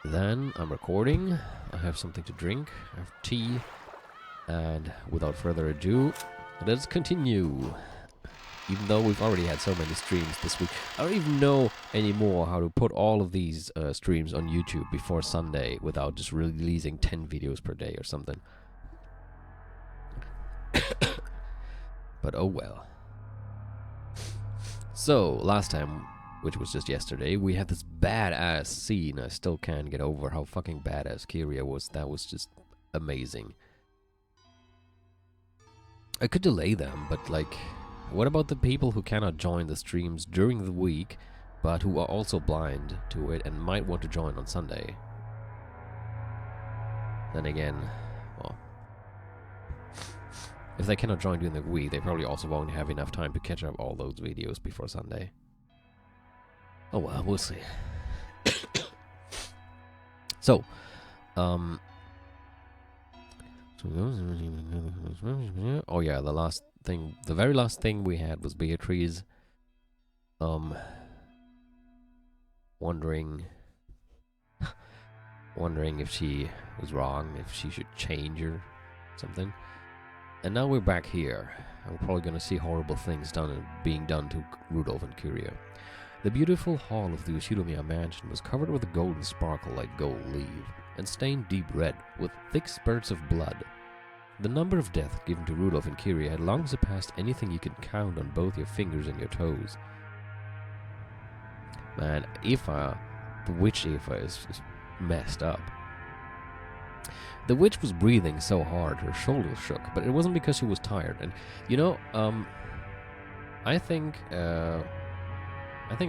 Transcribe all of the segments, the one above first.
Then I'm recording. I have something to drink. I have tea. And without further ado, let's continue. Even though we've already had so many streams this week, I don't even know anymore how to put all of these streams on YouTube before Sunday without just releasing 10 videos per day or something. But oh well. So, last time, which was just yesterday, we had this badass scene. I still can't get over how fucking badass Kyria was. That was just amazing. I could delay them, but like, what about the people who cannot join the streams during the week, but who are also blind to it and might want to join on Sunday? Then again, well, if they cannot join during the week, they probably also won't have enough time to catch up all those videos before Sunday. Oh well, we'll see. So, oh yeah, the very last thing we had was Beatrice, wondering if she was wrong, if she should change or something. And now we're back here, and we're probably gonna see horrible things being done to Rudolph and Kyria. The beautiful hall of the Ushidomiya mansion was covered with a golden sparkle like gold leaf, and stained deep red with thick spurts of blood. The number of deaths given to Rudolph and Kyria had long surpassed anything you could count on both your fingers and your toes. Man, Aoife, the witch Aoife, is messed up. The witch was breathing so hard her shoulders shook, but it wasn't because she was tired. And, you know, I think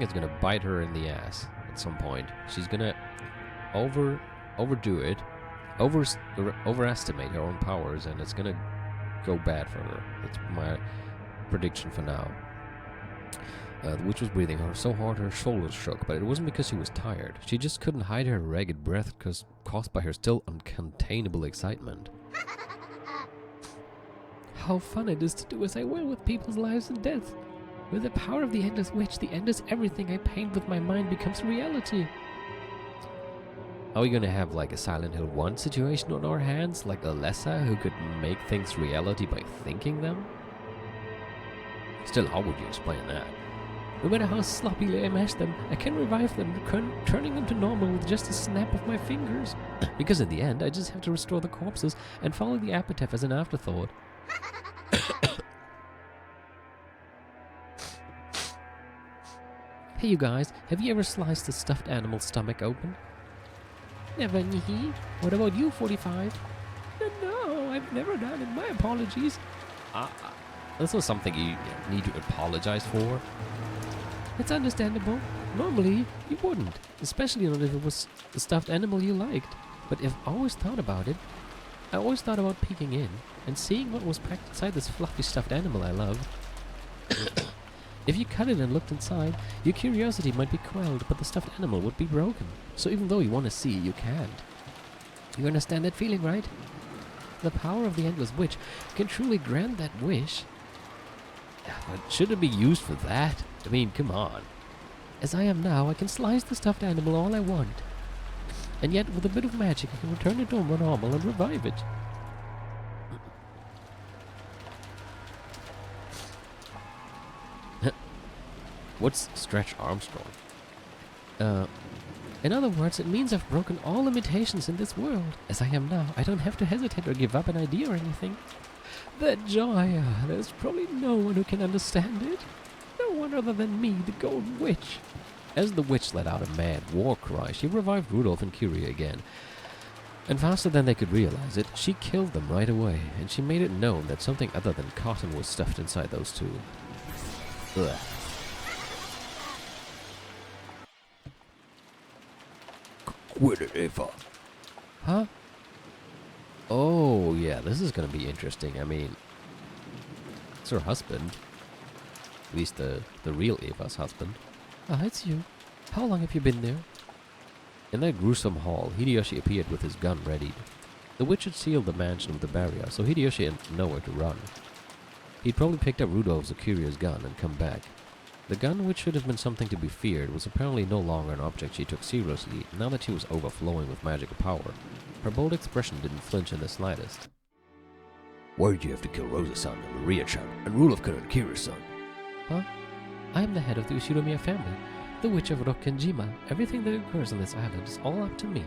it's gonna bite her in the ass at some point. She's gonna overdo it, overestimate her own powers, and it's gonna go bad for her. That's my prediction for now. The witch was breathing so hard her shoulders shook, but it wasn't because she was tired. She just couldn't hide her ragged breath caused by her still uncontainable excitement. How fun it is to do as I will with people's lives and deaths. With the power of the Endless Witch, the Endless everything I paint with my mind becomes reality. Are we gonna have like a Silent Hill 1 situation on our hands, like Alessa, who could make things reality by thinking them? Still, how would you explain that? No matter how sloppily I mash them, I can revive them, turning them to normal with just a snap of my fingers. Because in the end, I just have to restore the corpses and follow the epitaph as an afterthought. Hey you guys, have you ever sliced a stuffed animal's stomach open? Never, Nihi. What about you, 45? No, I've never done it. My apologies. This was something you need to apologize for. It's understandable. Normally, you wouldn't. Especially not if it was the stuffed animal you liked. But I've always thought about it. I always thought about peeking in and seeing what was packed inside this fluffy stuffed animal I love. If you cut it and looked inside, your curiosity might be quelled, but the stuffed animal would be broken. So even though you want to see, you can't. You understand that feeling, right? The power of the Endless Witch can truly grant that wish. But should it be used for that? I mean, come on. As I am now, I can slice the stuffed animal all I want. And yet, with a bit of magic, I can return it to normal and revive it. What's Stretch Armstrong? In other words, it means I've broken all limitations in this world. As I am now, I don't have to hesitate or give up an idea or anything. That joy, there's probably no one who can understand it. No one other than me, the Golden Witch. As the witch let out a mad war cry, she revived Rudolph and Kyria again. And faster than they could realize it, she killed them right away, and she made it known that something other than cotton was stuffed inside those two. Ugh. Quit it, Eva. Huh? Oh, yeah, this is gonna be interesting. I mean, it's her husband. At least the real Eva's husband. Ah, it's you. How long have you been there? In that gruesome hall, Hideyoshi appeared with his gun readied. The witch had sealed the mansion with a barrier, so Hideyoshi had nowhere to run. He'd probably picked up Rudolph's or Kyria's gun and come back. The gun, which should have been something to be feared, was apparently no longer an object she took seriously, now that she was overflowing with magical power. Her bold expression didn't flinch in the slightest. Why did you have to kill Rosa-san and Maria-chan, and rule of Karan Kira-san? Huh? I am the head of the Ushiromiya family, the Witch of Rokkenjima. Everything that occurs on this island is all up to me.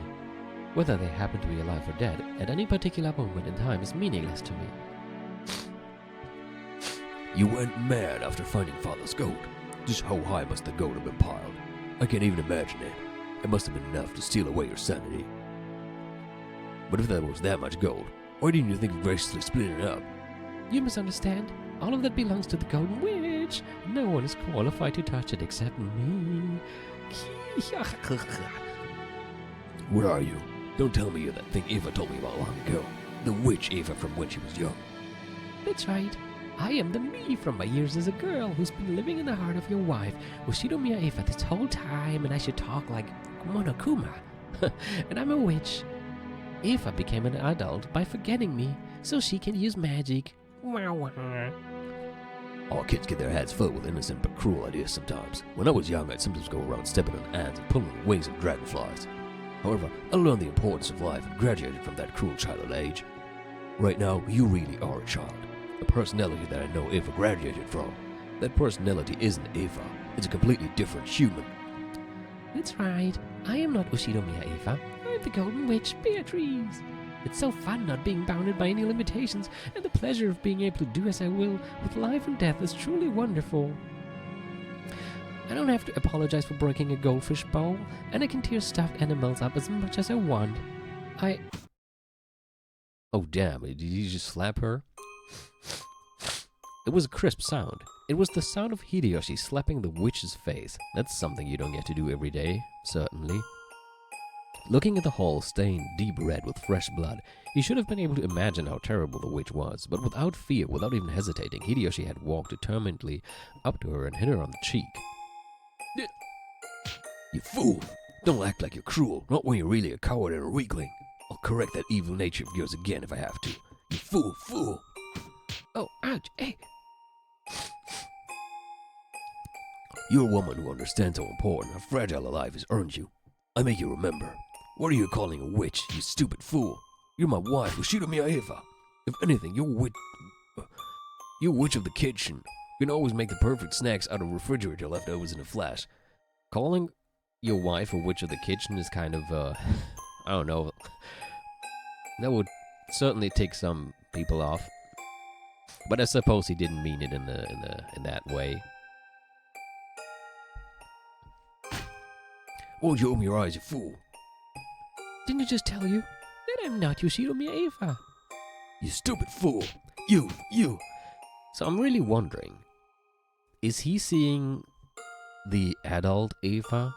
Whether they happen to be alive or dead, at any particular moment in time is meaningless to me. You went mad after finding Father's gold. Just how high must the gold have been piled? I can't even imagine it. It must have been enough to steal away your sanity. But if there was that much gold, why didn't you think of graciously splitting it up? You misunderstand. All of that belongs to the Golden Witch. No one is qualified to touch it except me. What are you? Don't tell me you're that thing Eva told me about long ago. The witch Eva from when she was young. That's right. I am the me from my years as a girl who's been living in the heart of your wife, Ushiromiya Eva, this whole time, and I should talk like Monokuma. And I'm a witch. Eva became an adult by forgetting me, so she can use magic. All kids get their heads filled with innocent but cruel ideas sometimes. When I was young, I'd sometimes go around stepping on ants and pulling the wings of dragonflies. However, I learned the importance of life and graduated from that cruel childhood age. Right now, you really are a child. The personality that I know Eva graduated from. That personality isn't Eva. It's a completely different human. That's right. I am not Ushiromiya Eva. I'm the Golden Witch, Beatrice. It's so fun not being bounded by any limitations, and the pleasure of being able to do as I will with life and death is truly wonderful. I don't have to apologize for breaking a goldfish bowl, and I can tear stuffed animals up as much as I want. Oh damn, did you just slap her? It was a crisp sound. It was the sound of Hideyoshi slapping the witch's face. That's something you don't get to do every day, certainly. Looking at the hole stained deep red with fresh blood, he should have been able to imagine how terrible the witch was, but without fear, without even hesitating, Hideyoshi had walked determinedly up to her and hit her on the cheek. You fool! Don't act like you're cruel, not when you're really a coward and a weakling. I'll correct that evil nature of yours again if I have to. You fool! Oh, ouch, hey! You're a woman who understands how important, how fragile a life has earned you. I make you remember. What are you calling a witch, you stupid fool? You're my wife, Ushiromiya Eva. If anything, you're witch of the kitchen. You can always make the perfect snacks out of refrigerator leftovers in a flash. Calling your wife a witch of the kitchen is kind of, I don't know. That would certainly take some people off. But I suppose he didn't mean it in that way. Why'd you open your eyes, you fool? Didn't I just tell you that I'm not Ushiromiya Eva? You stupid fool! You! So I'm really wondering, is he seeing the adult Eva?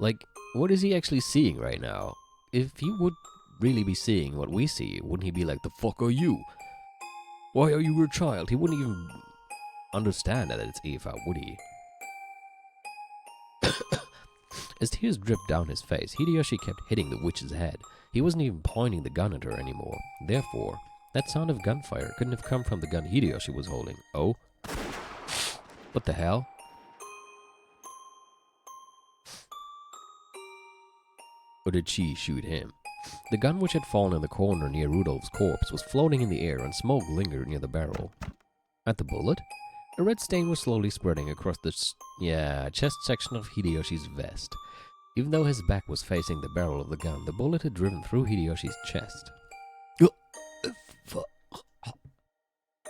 Like, what is he actually seeing right now? If he would really be seeing what we see, wouldn't he be like, the fuck are you? Why are you a child? He wouldn't even understand that it's Eva, would he? As tears dripped down his face, Hideyoshi kept hitting the witch's head. He wasn't even pointing the gun at her anymore. Therefore, that sound of gunfire couldn't have come from the gun Hideyoshi was holding. Oh? What the hell? Or did she shoot him? The gun, which had fallen in the corner near Rudolph's corpse, was floating in the air and smoke lingered near the barrel. At the bullet, a red stain was slowly spreading across the chest section of Hideyoshi's vest. Even though his back was facing the barrel of the gun, the bullet had driven through Hideyoshi's chest.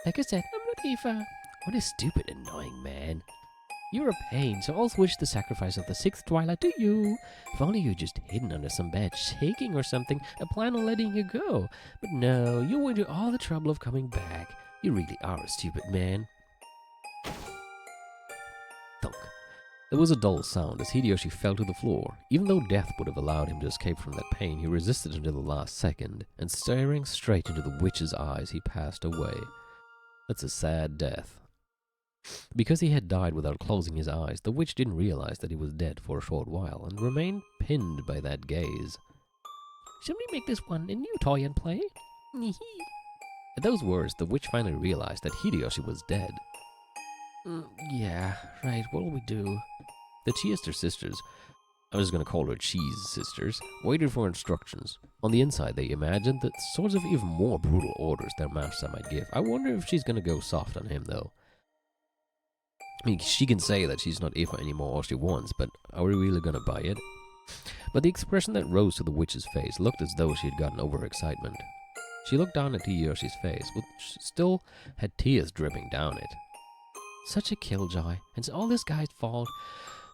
Like I said, I'm not Eva. What a stupid, annoying man. You're a pain, so I'll switch the sacrifice of the sixth twilight to you. If only you'd just hidden under some bad shaking or something, I plan on letting you go. But no, you went to all the trouble of coming back. You really are a stupid man. Thunk. There was a dull sound as Hideyoshi fell to the floor. Even though death would have allowed him to escape from that pain, he resisted until the last second, and staring straight into the witch's eyes, he passed away. That's a sad death. Because he had died without closing his eyes, the witch didn't realize that he was dead for a short while, and remained pinned by that gaze. Should we make this one a new toy and play? At those words, the witch finally realized that Hideyoshi was dead. Yeah, right, what'll we do? The Chiester sisters, I was going to call her Cheese sisters, waited for instructions. On the inside, they imagined that sorts of even more brutal orders their master might give. I wonder if she's going to go soft on him, though. I mean, she can say that she's not Eva anymore all she wants, but are we really going to buy it? But the expression that rose to the witch's face looked as though she had gotten over her excitement. She looked down at Hideyoshi's face, which still had tears dripping down it. Such a killjoy. It's all this guy's fault.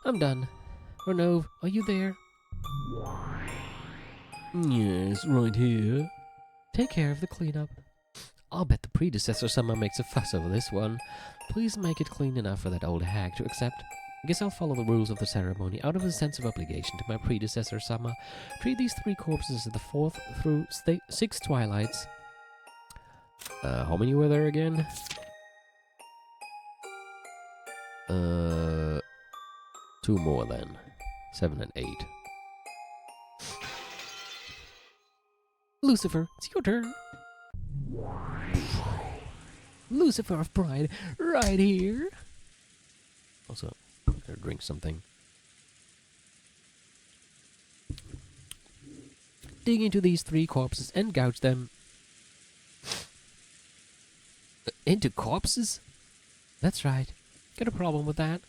I'm done. Renove, are you there? Yes, right here. Take care of the cleanup. I'll bet the predecessor somehow makes a fuss over this one. Please make it clean enough for that old hag to accept. I guess I'll follow the rules of the ceremony out of a sense of obligation to my predecessor Sama. Treat these 3 corpses as the 4th through 6 twilights. How many were there again? 2 more then. 7 and 8. Lucifer, it's your turn. Lucifer of Pride, right here. Also, better drink something. Dig into these 3 corpses and gouge them. Into corpses? That's right. Got a problem with that?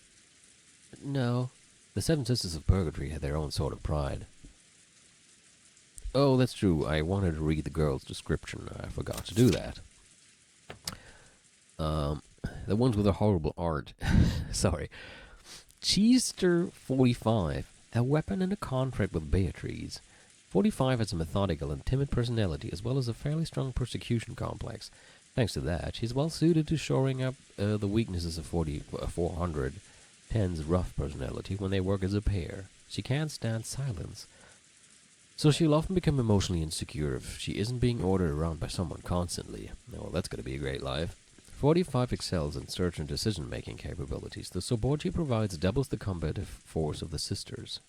No. The 7 Sisters of Purgatory had their own sort of pride. Oh, that's true. I wanted to read the girl's description. I forgot to do that. The ones with the horrible art. Sorry. Cheester 45. A weapon and a contract with Beatrice. 45 has a methodical and timid personality, as well as a fairly strong persecution complex. Thanks to that, she's well suited to shoring up the weaknesses of 410's rough personality when they work as a pair. She can't stand silence, so she'll often become emotionally insecure if she isn't being ordered around by someone constantly. Well, that's going to be a great life. 45 excels in search and decision-making capabilities. The support she provides doubles the combative force of the sisters.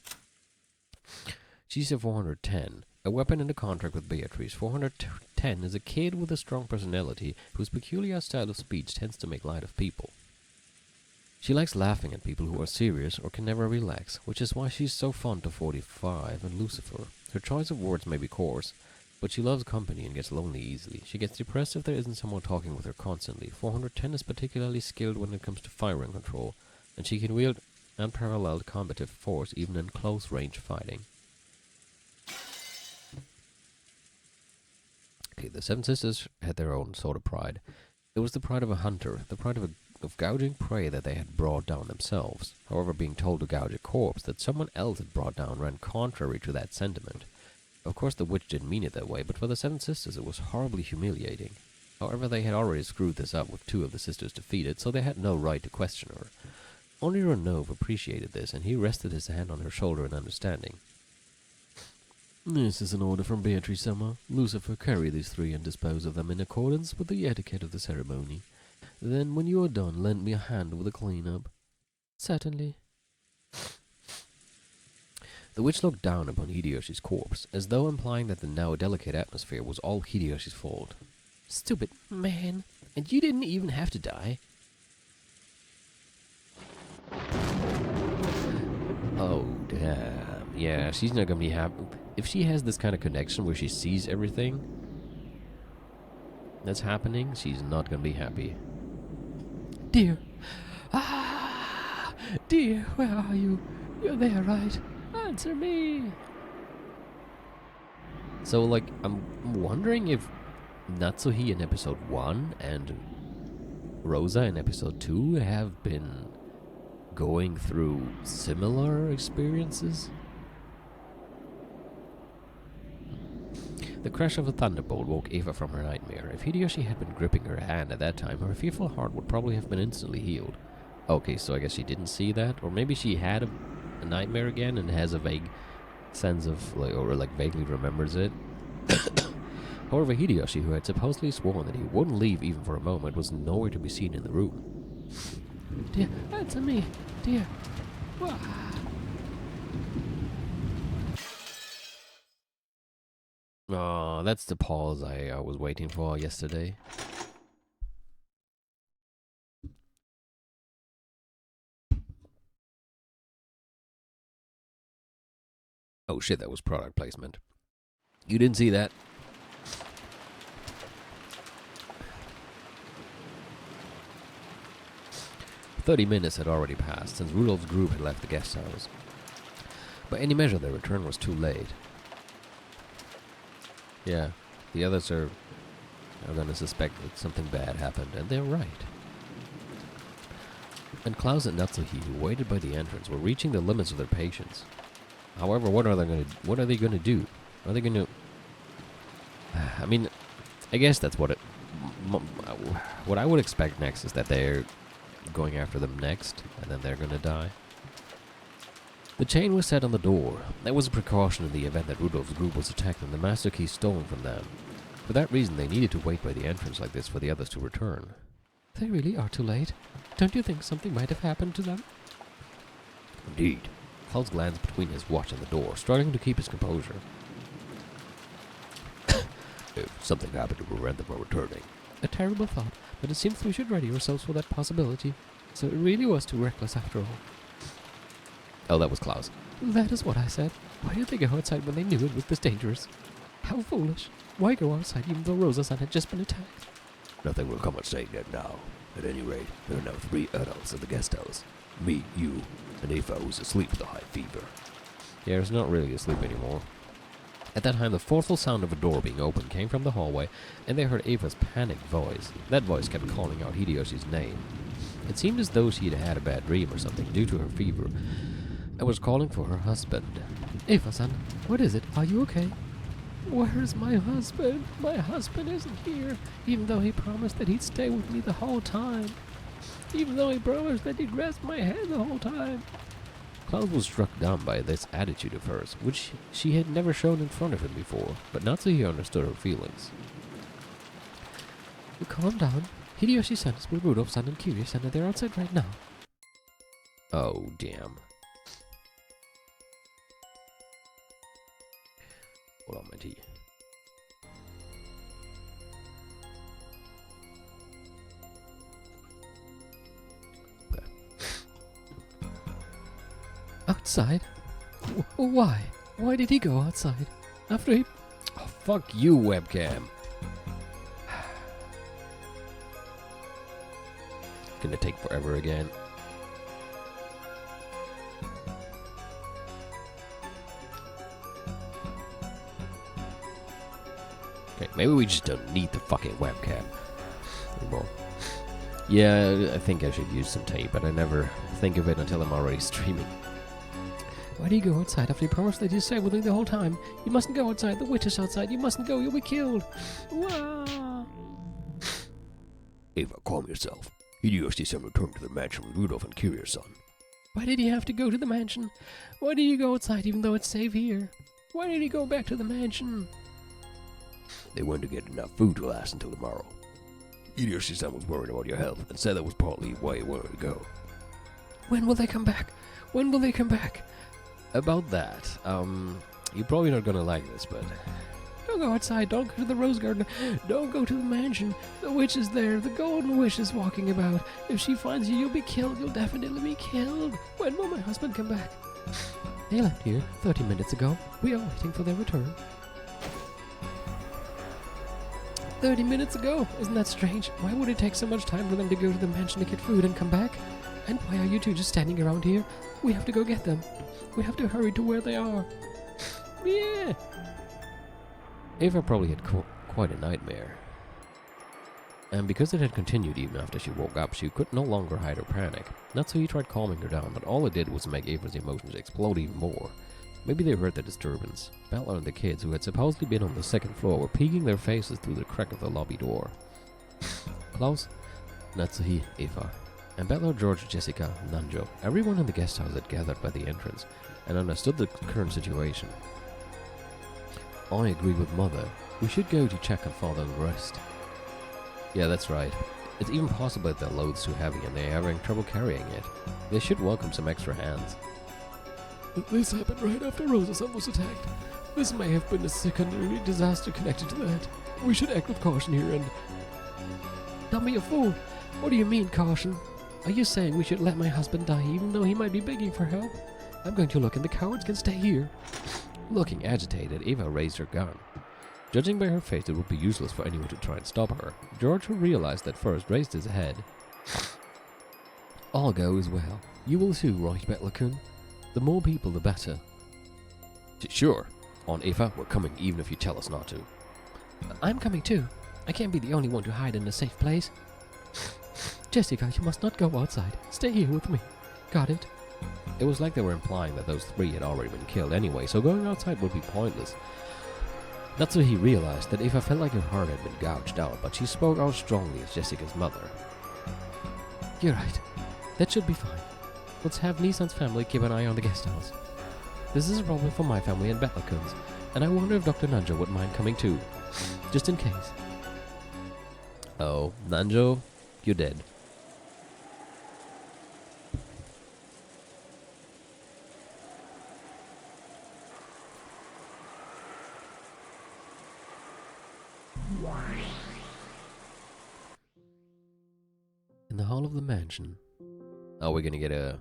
She's a 410. A weapon and a contract with Beatrice. 410 is a kid with a strong personality whose peculiar style of speech tends to make light of people. She likes laughing at people who are serious or can never relax, which is why she's so fond of 45 and Lucifer. Her choice of words may be coarse, but she loves company and gets lonely easily. She gets depressed if there isn't someone talking with her constantly. 410 is particularly skilled when it comes to firing control, and she can wield unparalleled combative force even in close-range fighting. Okay, the 7 Sisters had their own sort of pride. It was the pride of a hunter, the pride of gouging prey that they had brought down themselves. However, being told to gouge a corpse that someone else had brought down ran contrary to that sentiment. Of course, the witch didn't mean it that way, but for the 7 Sisters it was horribly humiliating. However, they had already screwed this up with 2 of the sisters defeated, so they had no right to question her. Only Renove appreciated this, and he rested his hand on her shoulder in understanding. This is an order from Beatrice Summer. Lucifer, carry these 3 and dispose of them in accordance with the etiquette of the ceremony. Then, when you are done, lend me a hand with the clean-up. Certainly. The witch looked down upon Hideyoshi's corpse, as though implying that the now delicate atmosphere was all Hideyoshi's fault. Stupid man. And you didn't even have to die. Oh, damn. Yeah, she's not gonna be happy. If she has this kind of connection where she sees everything that's happening, she's not gonna be happy. Dear. Ah! Dear, where are you? You're there, right? Answer me. So, like, I'm wondering if Natsuhi in episode 1 and Rosa in episode 2 have been going through similar experiences. The crash of a thunderbolt woke Eva from her nightmare. If Hideyoshi had been gripping her hand at that time, her fearful heart would probably have been instantly healed. Okay, so I guess she didn't see that, or maybe she had a nightmare again and has a vague sense of, like, vaguely remembers it. However, Hideyoshi, who had supposedly sworn that he wouldn't leave even for a moment, was nowhere to be seen in the room. Dear, answer me. Dear. Oh, that's the pause I was waiting for yesterday. Oh shit, that was product placement. You didn't see that? "30 minutes had already passed since Rudolph's group had left the guest house. By any measure, their return was too late. Yeah, the others are going to suspect that something bad happened, and they're right. And Klaus and Natsuhi, who waited by the entrance, were reaching the limits of their patience. However, what are they going to do? Are they going to... I mean, I guess that's what I would expect next is that they're going after them next, and then they're going to die. The chain was set on the door. That was a precaution in the event that Rudolph's group was attacked and the master key stolen from them. For that reason, they needed to wait by the entrance like this for the others to return. They really are too late. Don't you think something might have happened to them? Indeed. Klaus glanced between his watch and the door, struggling to keep his composure. If something happened to prevent them from returning. A terrible thought, but it seems we should ready ourselves for that possibility. So it really was too reckless after all. Oh, that was Klaus. That is what I said. Why did they go outside when they knew it was this dangerous? How foolish. Why go outside even though Rosa-san had just been attacked? Nothing will come of saying that now. At any rate, there are now 3 adults in the guest house. Me, you, and Eva, who's asleep with a high fever. Yeah, he's not really asleep anymore. At that time, the forceful sound of a door being opened came from the hallway, and they heard Eva's panicked voice. That voice kept calling out Hideyoshi's name. It seemed as though she had had a bad dream or something due to her fever, and was calling for her husband. Eva-san, what is it? Are you okay? Where is my husband? My husband isn't here, even though he promised that he'd stay with me the whole time. Even though he promised that he'd rest my head the whole time. Klaus was struck dumb by this attitude of hers, which she had never shown in front of him before, but Natsuhi understood her feelings. Calm down. Hideyoshi-san is with Rudolph-san and Kiryu-san, and they're outside right now. Oh, damn. Hold on, my tea. Okay. Outside? Why? Why did he go outside? After he... Oh, fuck you, webcam. Gonna take forever again. Okay, maybe we just don't need the fucking webcam anymore. Yeah, I think I should use some tape, but I never think of it until I'm already streaming. Why do you go outside after you promised that you'd stay with me the whole time? You mustn't go outside. The witch is outside. You mustn't go. You'll be killed. Wah! Eva, calm yourself. Hideyoshi-san returned to the mansion with Rudolph and Kiryu-san. Why did he have to go to the mansion? Why did he go outside even though it's safe here? Why did he go back to the mansion? They weren't to get enough food to last until tomorrow. Hideyoshi-san was worried about your health and said that was partly why you wanted to go. When will they come back? When will they come back? About that, you're probably not gonna like this, but... Don't go outside, don't go to the rose garden, don't go to the mansion. The witch is there, the golden witch is walking about. If she finds you, you'll be killed, you'll definitely be killed. When will my husband come back? They left here 30 minutes ago. We are waiting for their return. 30 minutes ago? Isn't that strange? Why would it take so much time for them to go to the mansion to get food and come back? And why are you two just standing around here? We have to go get them. We have to hurry to where they are. Yeah! Eva probably had quite a nightmare. And because it had continued even after she woke up, she could no longer hide her panic. Natsuhi tried calming her down, but all it did was make Eva's emotions explode even more. Maybe they heard the disturbance. Bella and the kids, who had supposedly been on the second floor, were peeking their faces through the crack of the lobby door. Klaus, Natsuhi, Eva, and Bella, George, Jessica, Nanjo, everyone in the guest house had gathered by the entrance and understood the current situation. I agree with Mother. We should go to check on Father and rest. Yeah, that's right. It's even possible that their load's too heavy and they're having trouble carrying it. They should welcome some extra hands. This happened right after Rosa-san was attacked. This may have been a secondary disaster connected to that. We should act with caution here and... Don't be a fool. What do you mean, caution? Are you saying we should let my husband die even though he might be begging for help? I'm going to look and the cowards can stay here. Looking agitated, Eva raised her gun. Judging by her face, it would be useless for anyone to try and stop her. George, who realized that first, raised his head. All goes well. You will too, right, Betlakun? The more people, the better. Sure. On Eva, we're coming even if you tell us not to. I'm coming too. I can't be the only one to hide in a safe place. Jessica, you must not go outside. Stay here with me. Got it? It was like they were implying that those three had already been killed anyway, so going outside would be pointless. That's when he realized that Eva felt like her heart had been gouged out, but she spoke out strongly as Jessica's mother. You're right. That should be fine. Let's have Nissan's family keep an eye on the guest house. This is a problem for my family and Betlakun's, and I wonder if Dr. Nanjo would mind coming too. Just in case. Oh, Nanjo, you're dead. In the hall of the mansion. Oh, we're gonna get a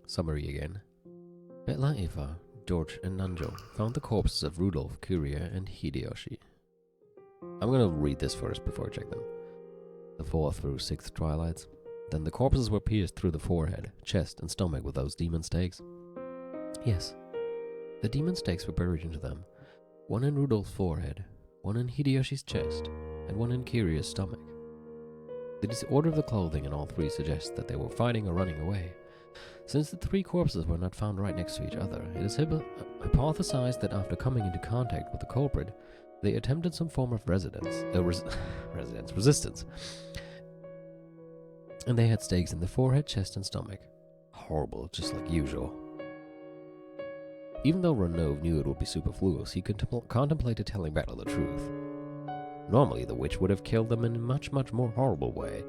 summary again. Betla, Eva, George, and Nanjo found the corpses of Rudolph, Kuria, and Hideyoshi. I'm gonna read this first before I check them. The 4th through 6th twilights. Then the corpses were pierced through the forehead, chest, and stomach with those demon stakes. Yes, the demon stakes were buried into them. One in Rudolph's forehead, one in Hideyoshi's chest, and one in Kuria's stomach. The disorder of the clothing in all three suggests that they were fighting or running away. Since the three corpses were not found right next to each other, it is hypothesized that after coming into contact with the culprit, they attempted some form of resistance. And they had stakes in the forehead, chest, and stomach. Horrible, just like usual. Even though Renov knew it would be superfluous, he contemplated telling Battler the truth. Normally, the witch would have killed them in a much, much more horrible way.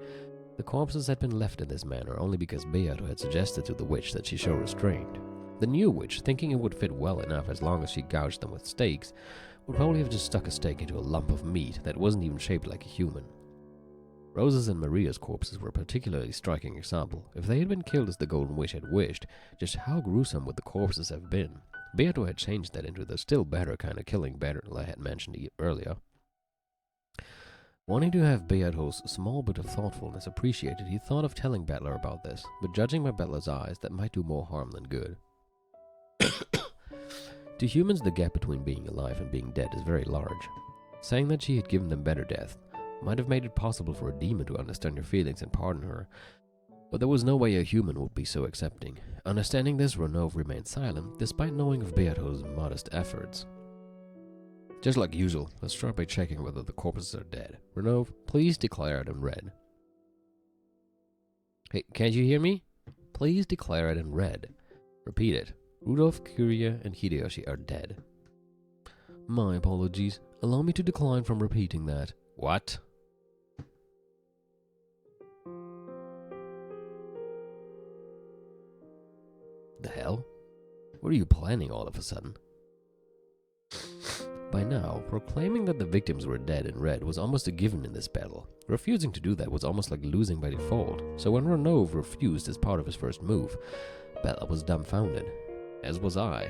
The corpses had been left in this manner only because Beato had suggested to the witch that she show restraint. The new witch, thinking it would fit well enough as long as she gouged them with stakes, would probably have just stuck a stake into a lump of meat that wasn't even shaped like a human. Rosa's and Maria's corpses were a particularly striking example. If they had been killed as the Golden Witch had wished, just how gruesome would the corpses have been? Beato had changed that into the still better kind of killing Beato I had mentioned earlier. Wanting to have Beato's small bit of thoughtfulness appreciated, he thought of telling Battler about this, but judging by Battler's eyes, that might do more harm than good. To humans, the gap between being alive and being dead is very large. Saying that she had given them better death might have made it possible for a demon to understand your feelings and pardon her, but there was no way a human would be so accepting. Understanding this, Renov remained silent, despite knowing of Beato's modest efforts. Just like usual, let's start by checking whether the corpses are dead. Renov, please declare it in red. Hey, can't you hear me? Please declare it in red. Repeat it. Rudolph, Kuria, and Hideyoshi are dead. My apologies. Allow me to decline from repeating that. What? The hell? What are you planning all of a sudden? By now, proclaiming that the victims were dead in red was almost a given in this battle. Refusing to do that was almost like losing by default, so when Renov refused as part of his first move, Bella was dumbfounded, as was I.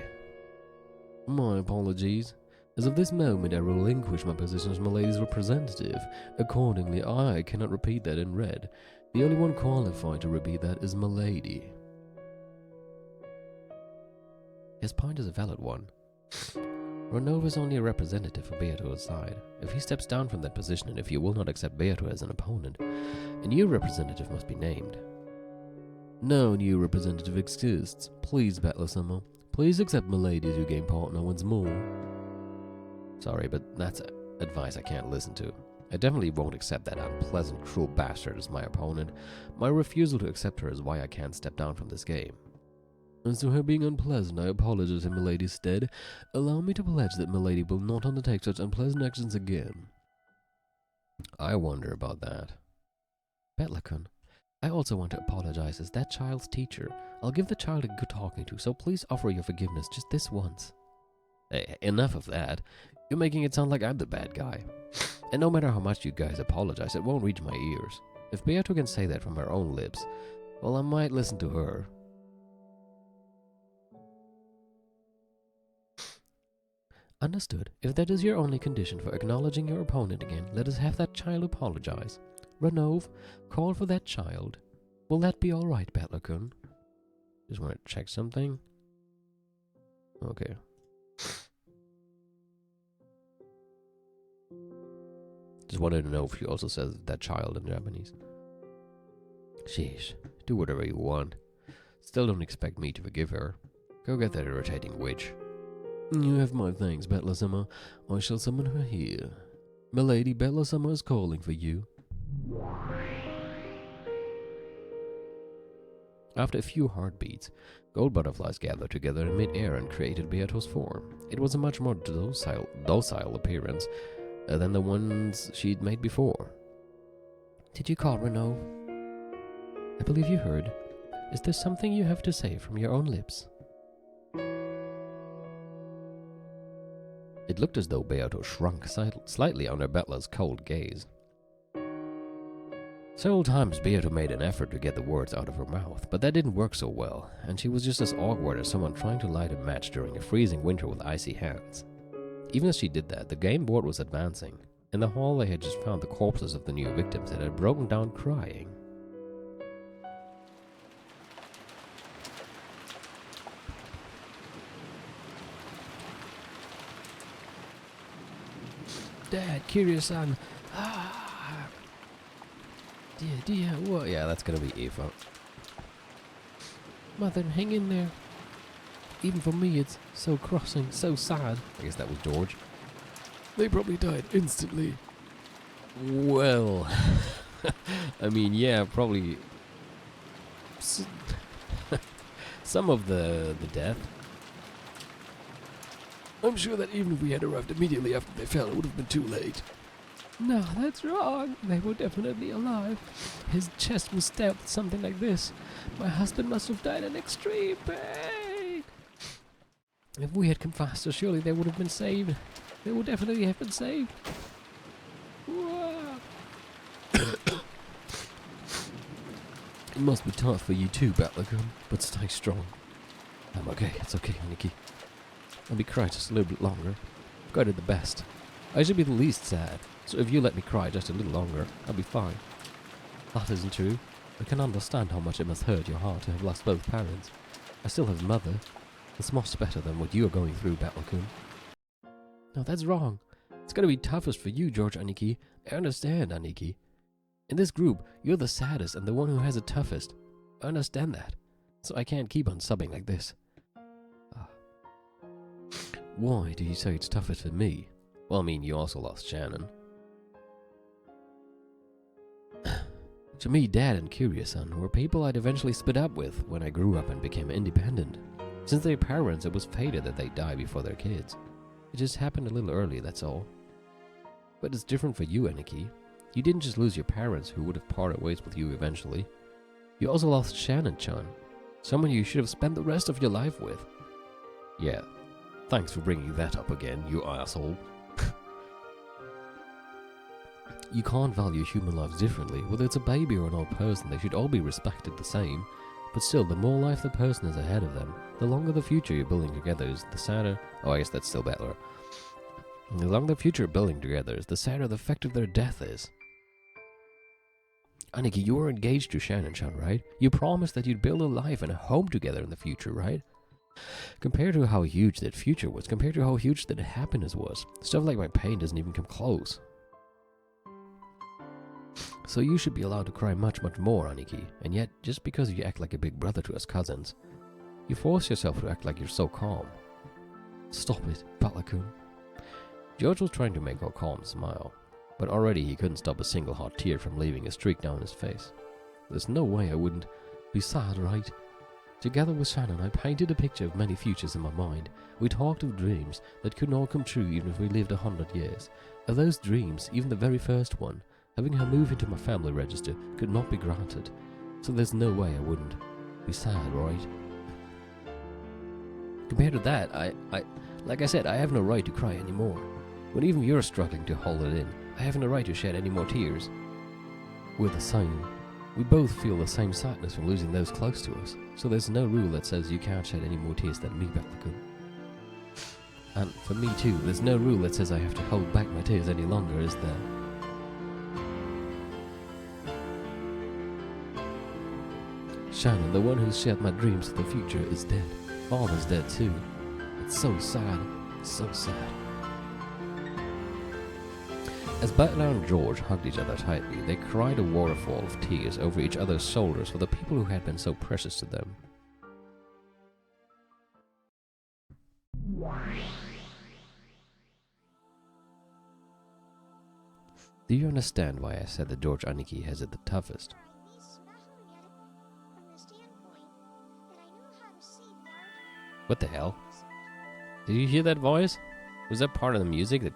My apologies. As of this moment, I relinquish my position as Milady's representative. Accordingly, I cannot repeat that in red. The only one qualified to repeat that is Milady. His point is a valid one. Renov is only a representative for Beato's side. If he steps down from that position and if you will not accept Beato as an opponent, a new representative must be named. No new representative exists. Please, Battler Summer. Please accept Milady as your game partner once more. Sorry, but that's advice I can't listen to. I definitely won't accept that unpleasant, cruel bastard as my opponent. My refusal to accept her is why I can't step down from this game. As to her being unpleasant, I apologize in Milady's stead. Allow me to pledge that Milady will not undertake such unpleasant actions again. I wonder about that. Betlakun, I also want to apologize as that child's teacher. I'll give the child a good talking to, so please offer your forgiveness just this once. Hey, enough of that. You're making it sound like I'm the bad guy. And no matter how much you guys apologize, it won't reach my ears. If Beato can say that from her own lips, well, I might listen to her. Understood. If that is your only condition for acknowledging your opponent again, let us have that child apologize. Renov, call for that child. Will that be alright, Battler-kun? Just want to check something. Okay. Just wanted to know if she also says that child in Japanese. Sheesh, do whatever you want. Still don't expect me to forgive her. Go get that irritating witch. You have my thanks, Battler-sama. I shall summon her here. Milady, Battler-sama is calling for you. After a few heartbeats, gold butterflies gathered together in mid-air and created Beato's form. It was a much more docile appearance than the ones she'd made before. Did you call, Renault? I believe you heard. Is there something you have to say from your own lips? It looked as though Beato shrunk slightly under Bettler's cold gaze. Several times Beato made an effort to get the words out of her mouth, but that didn't work so well, and she was just as awkward as someone trying to light a match during a freezing winter with icy hands. Even as she did that, the game board was advancing. In the hall they had just found the corpses of the new victims that had broken down crying. Dad, Kiryu-san. Dear, what? Yeah, that's gonna be Eva. Mother, hang in there. Even for me, it's so crossing, so sad. I guess that was George. They probably died instantly. Well, I mean, yeah, probably some of the death. I'm sure that even if we had arrived immediately after they fell, it would have been too late. No, that's wrong. They were definitely alive. His chest was stabbed with something like this. My husband must have died in extreme pain. If we had come faster, surely they would have been saved. They would definitely have been saved. It must be tough for you too, Battler-kun, but stay strong. I'm okay, it's okay, Aniki. I'll be crying just a little bit longer. I did the best. I should be the least sad, so if you let me cry just a little longer, I'll be fine. That isn't true. I can understand how much it must hurt your heart to have lost both parents. I still have a mother. It's much better than what you are going through, Battler-kun. No, that's wrong. It's gonna be toughest for you, George Aniki. I understand, Aniki. In this group, you're the saddest and the one who has it toughest. I understand that. So I can't keep on subbing like this. Why do you say it's toughest for me? Well, I mean, you also lost Shannon. To me, Dad and Kiryu-san were people I'd eventually split up with when I grew up and became independent. Since their parents, it was fated that they die before their kids. It just happened a little early, that's all. But it's different for you, Aniki. You didn't just lose your parents, who would have parted ways with you eventually. You also lost Shannon-chan, someone you should have spent the rest of your life with. Yeah, thanks for bringing that up again, you asshole. You can't value human lives differently. Whether it's a baby or an old person, they should all be respected the same. But still, the more life the person has ahead of them, the longer the future you're building together is, the sadder... Oh, I guess that's still Battler. The longer the future you're building together is, the sadder the effect of their death is. Aniki, you were engaged to Shannon-chan, right? You promised that you'd build a life and a home together in the future, right? Compared to how huge that future was, compared to how huge that happiness was, stuff like my pain doesn't even come close. So you should be allowed to cry much, much more, Aniki, and yet, just because you act like a big brother to us cousins, you force yourself to act like you're so calm. Stop it, Battler-kun. George was trying to make her calm smile, but already he couldn't stop a single hot tear from leaving a streak down his face. There's no way I wouldn't be sad, right? Together with Shannon, I painted a picture of many futures in my mind. We talked of dreams that couldn't all come true even if we lived 100 years. Of those dreams, even the very first one, having her move into my family register, could not be granted. So there's no way I wouldn't be sad, right? Compared to that, like I said, I have no right to cry anymore. When even you're struggling to hold it in, I have no right to shed any more tears. We're the same. We both feel the same sadness from losing those close to us, so there's no rule that says you can't shed any more tears than me, Battler-kun. And for me too, there's no rule that says I have to hold back my tears any longer, is there? Shannon, the one who shared my dreams of the future, is dead. Father's dead too. It's so sad. So sad. As Butler and George hugged each other tightly, they cried a waterfall of tears over each other's shoulders for the people who had been so precious to them. Do you understand why I said that George Aniki has it the toughest? What the hell? Did you hear that voice? Was that part of the music that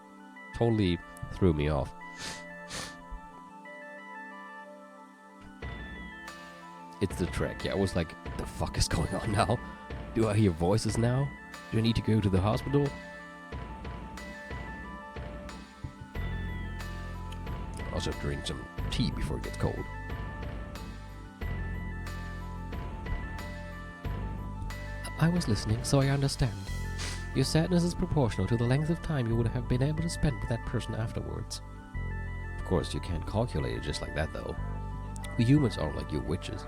totally threw me off? It's the track. Yeah, I was like, what the fuck is going on now? Do I hear voices now? Do I need to go to the hospital? Also drink some tea before it gets cold. I was listening, so I understand. Your sadness is proportional to the length of time you would have been able to spend with that person afterwards. Of course, you can't calculate it just like that, though. We humans aren't like you witches.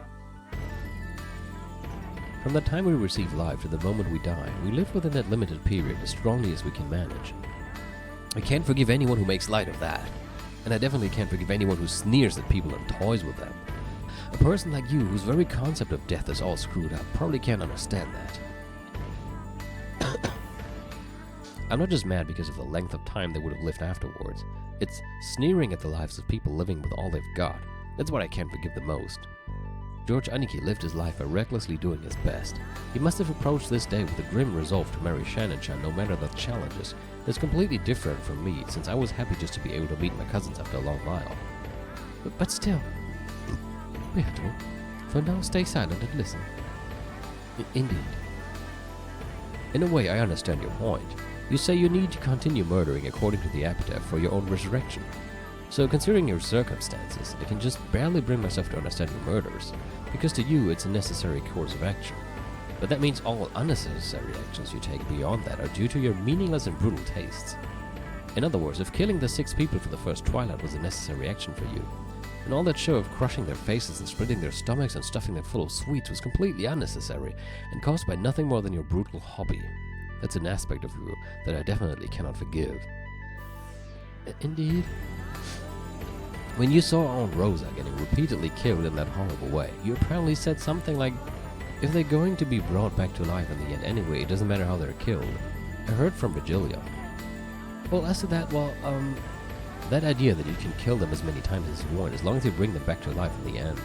From the time we receive life to the moment we die, we live within that limited period as strongly as we can manage. I can't forgive anyone who makes light of that. And I definitely can't forgive anyone who sneers at people and toys with them. A person like you, whose very concept of death is all screwed up, probably can't understand that. I'm not just mad because of the length of time they would have lived afterwards. It's sneering at the lives of people living with all they've got. That's what I can't forgive the most. George Aniki lived his life by recklessly doing his best. He must have approached this day with a grim resolve to marry Shannon-chan no matter the challenges. It's completely different from me, since I was happy just to be able to meet my cousins after a long while. But still... Beato, for now stay silent and listen. Indeed. In a way, I understand your point. You say you need to continue murdering according to the epitaph for your own resurrection. So considering your circumstances, I can just barely bring myself to understand your murders, because to you it's a necessary course of action. But that means all unnecessary actions you take beyond that are due to your meaningless and brutal tastes. In other words, if killing the 6 people for the first twilight was a necessary action for you, and all that show of crushing their faces and splitting their stomachs and stuffing them full of sweets was completely unnecessary and caused by nothing more than your brutal hobby, that's an aspect of you that I definitely cannot forgive. Indeed. When you saw Aunt Rosa getting repeatedly killed in that horrible way, you apparently said something like, if they're going to be brought back to life in the end anyway, it doesn't matter how they're killed. I heard from Virgilia. Well, as to that, that idea that you can kill them as many times as you want, as long as you bring them back to life in the end,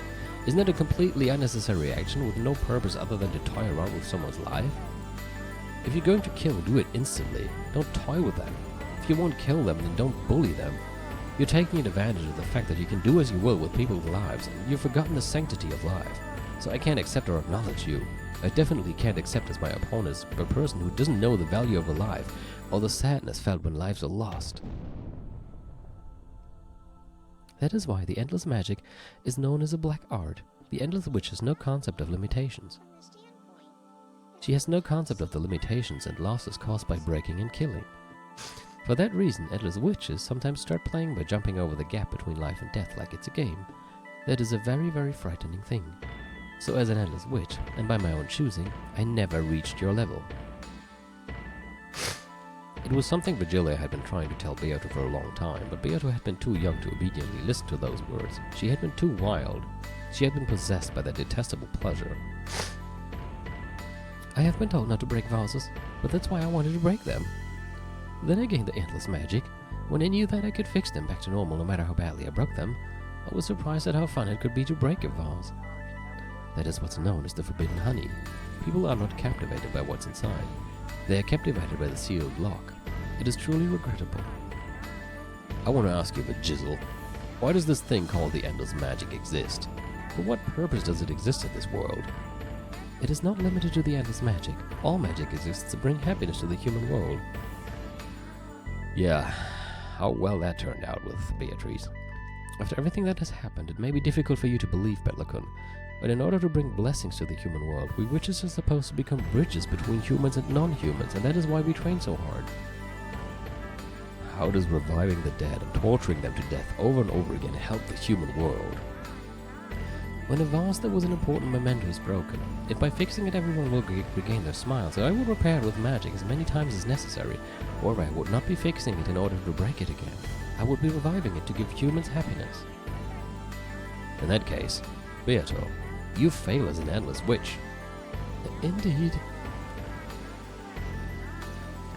isn't that a completely unnecessary action with no purpose other than to toy around with someone's life? If you're going to kill, do it instantly. Don't toy with them. If you won't kill them, then don't bully them. You're taking advantage of the fact that you can do as you will with people's lives, and you've forgotten the sanctity of life. So I can't accept or acknowledge you. I definitely can't accept as my opponent a person who doesn't know the value of a life, or the sadness felt when lives are lost. That is why the endless magic is known as a black art. The endless witch has no concept of limitations. She has no concept of the limitations and losses caused by breaking and killing. For that reason, endless witches sometimes start playing by jumping over the gap between life and death like it's a game. That is a very, very frightening thing. So as an endless witch, and by my own choosing, I never reached your level. It was something Virgilia had been trying to tell Beato for a long time, but Beato had been too young to obediently listen to those words. She had been too wild. She had been possessed by that detestable pleasure. I have been told not to break vases, but that's why I wanted to break them. Then I gained the endless magic. When I knew that I could fix them back to normal no matter how badly I broke them, I was surprised at how fun it could be to break a vase. That is what's known as the forbidden honey. People are not captivated by what's inside. They are captivated by the sealed lock. It is truly regrettable. I want to ask you, Jizzle, why does this thing called the endless magic exist? For what purpose does it exist in this world? It is not limited to the endless magic. All magic exists to bring happiness to the human world. Yeah, how well that turned out with Beatrice. After everything that has happened, it may be difficult for you to believe, Betlakun, But in order to bring blessings to the human world, we witches are supposed to become bridges between humans and non-humans, and that is why we train so hard. How does reviving the dead and torturing them to death over and over again help the human world? When a vase that was an important memento is broken, if by fixing it everyone will regain their smiles, I will repair it with magic as many times as necessary, or I would not be fixing it in order to break it again. I would be reviving it to give humans happiness. In that case, Beato, you fail as an endless witch. Indeed.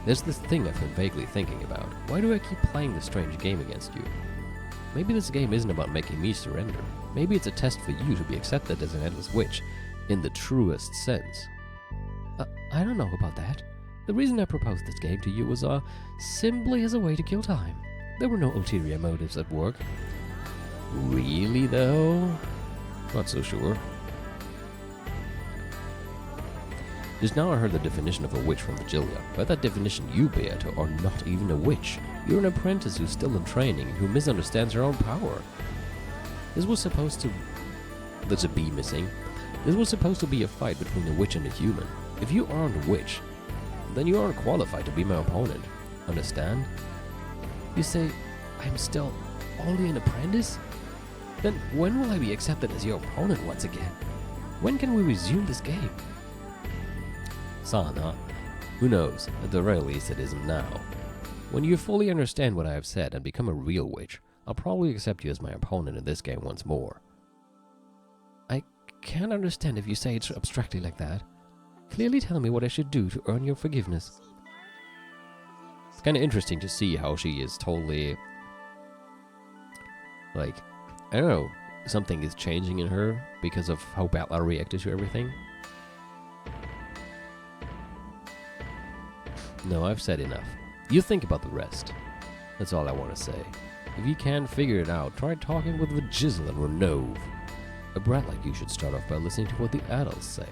There's this thing I've been vaguely thinking about. Why do I keep playing this strange game against you? Maybe this game isn't about making me surrender. Maybe it's a test for you to be accepted as an endless witch, in the truest sense. I don't know about that. The reason I proposed this game to you was simply as a way to kill time. There were no ulterior motives at work. Really, though? Not so sure. Just now I heard the definition of a witch from Virgilia. By that definition, you, Beato, are not even a witch. You're an apprentice who's still in training and who misunderstands her own power. This was supposed to... There's a B missing. This was supposed to be a fight between a witch and a human. If you aren't a witch, then you aren't qualified to be my opponent. Understand? You say, I'm still only an apprentice? Then when will I be accepted as your opponent once again? When can we resume this game? Sana, who knows? At the very least it isn't now. When you fully understand what I have said and become a real witch, I'll probably accept you as my opponent in this game once more. I can't understand if you say it abstractly like that. Clearly tell me what I should do to earn your forgiveness. It's kind of interesting to see how she is totally... like, I don't know, something is changing in her because of how Bella reacted to everything. No, I've said enough. You think about the rest. That's all I want to say. If you can't figure it out, try talking with Vajizzle and Renove. A brat like you should start off by listening to what the adults say.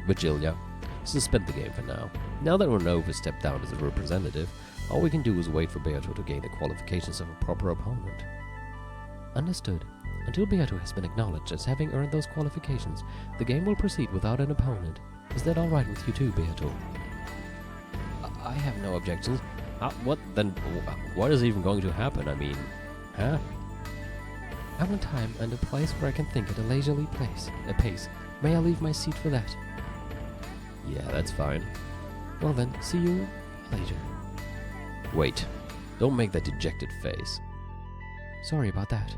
Vigilia, suspend the game for now. Now that Renove has stepped down as a representative, all we can do is wait for Beato to gain the qualifications of a proper opponent. Understood. Until Beato has been acknowledged as having earned those qualifications, the game will proceed without an opponent. Is that alright with you too, Beato? I have no objections. What then? What is even going to happen? I mean, huh? I want time and a place where I can think at a leisurely pace. May I leave my seat for that? Yeah, that's fine. Well then, see you later. Wait. Don't make that dejected face. Sorry about that.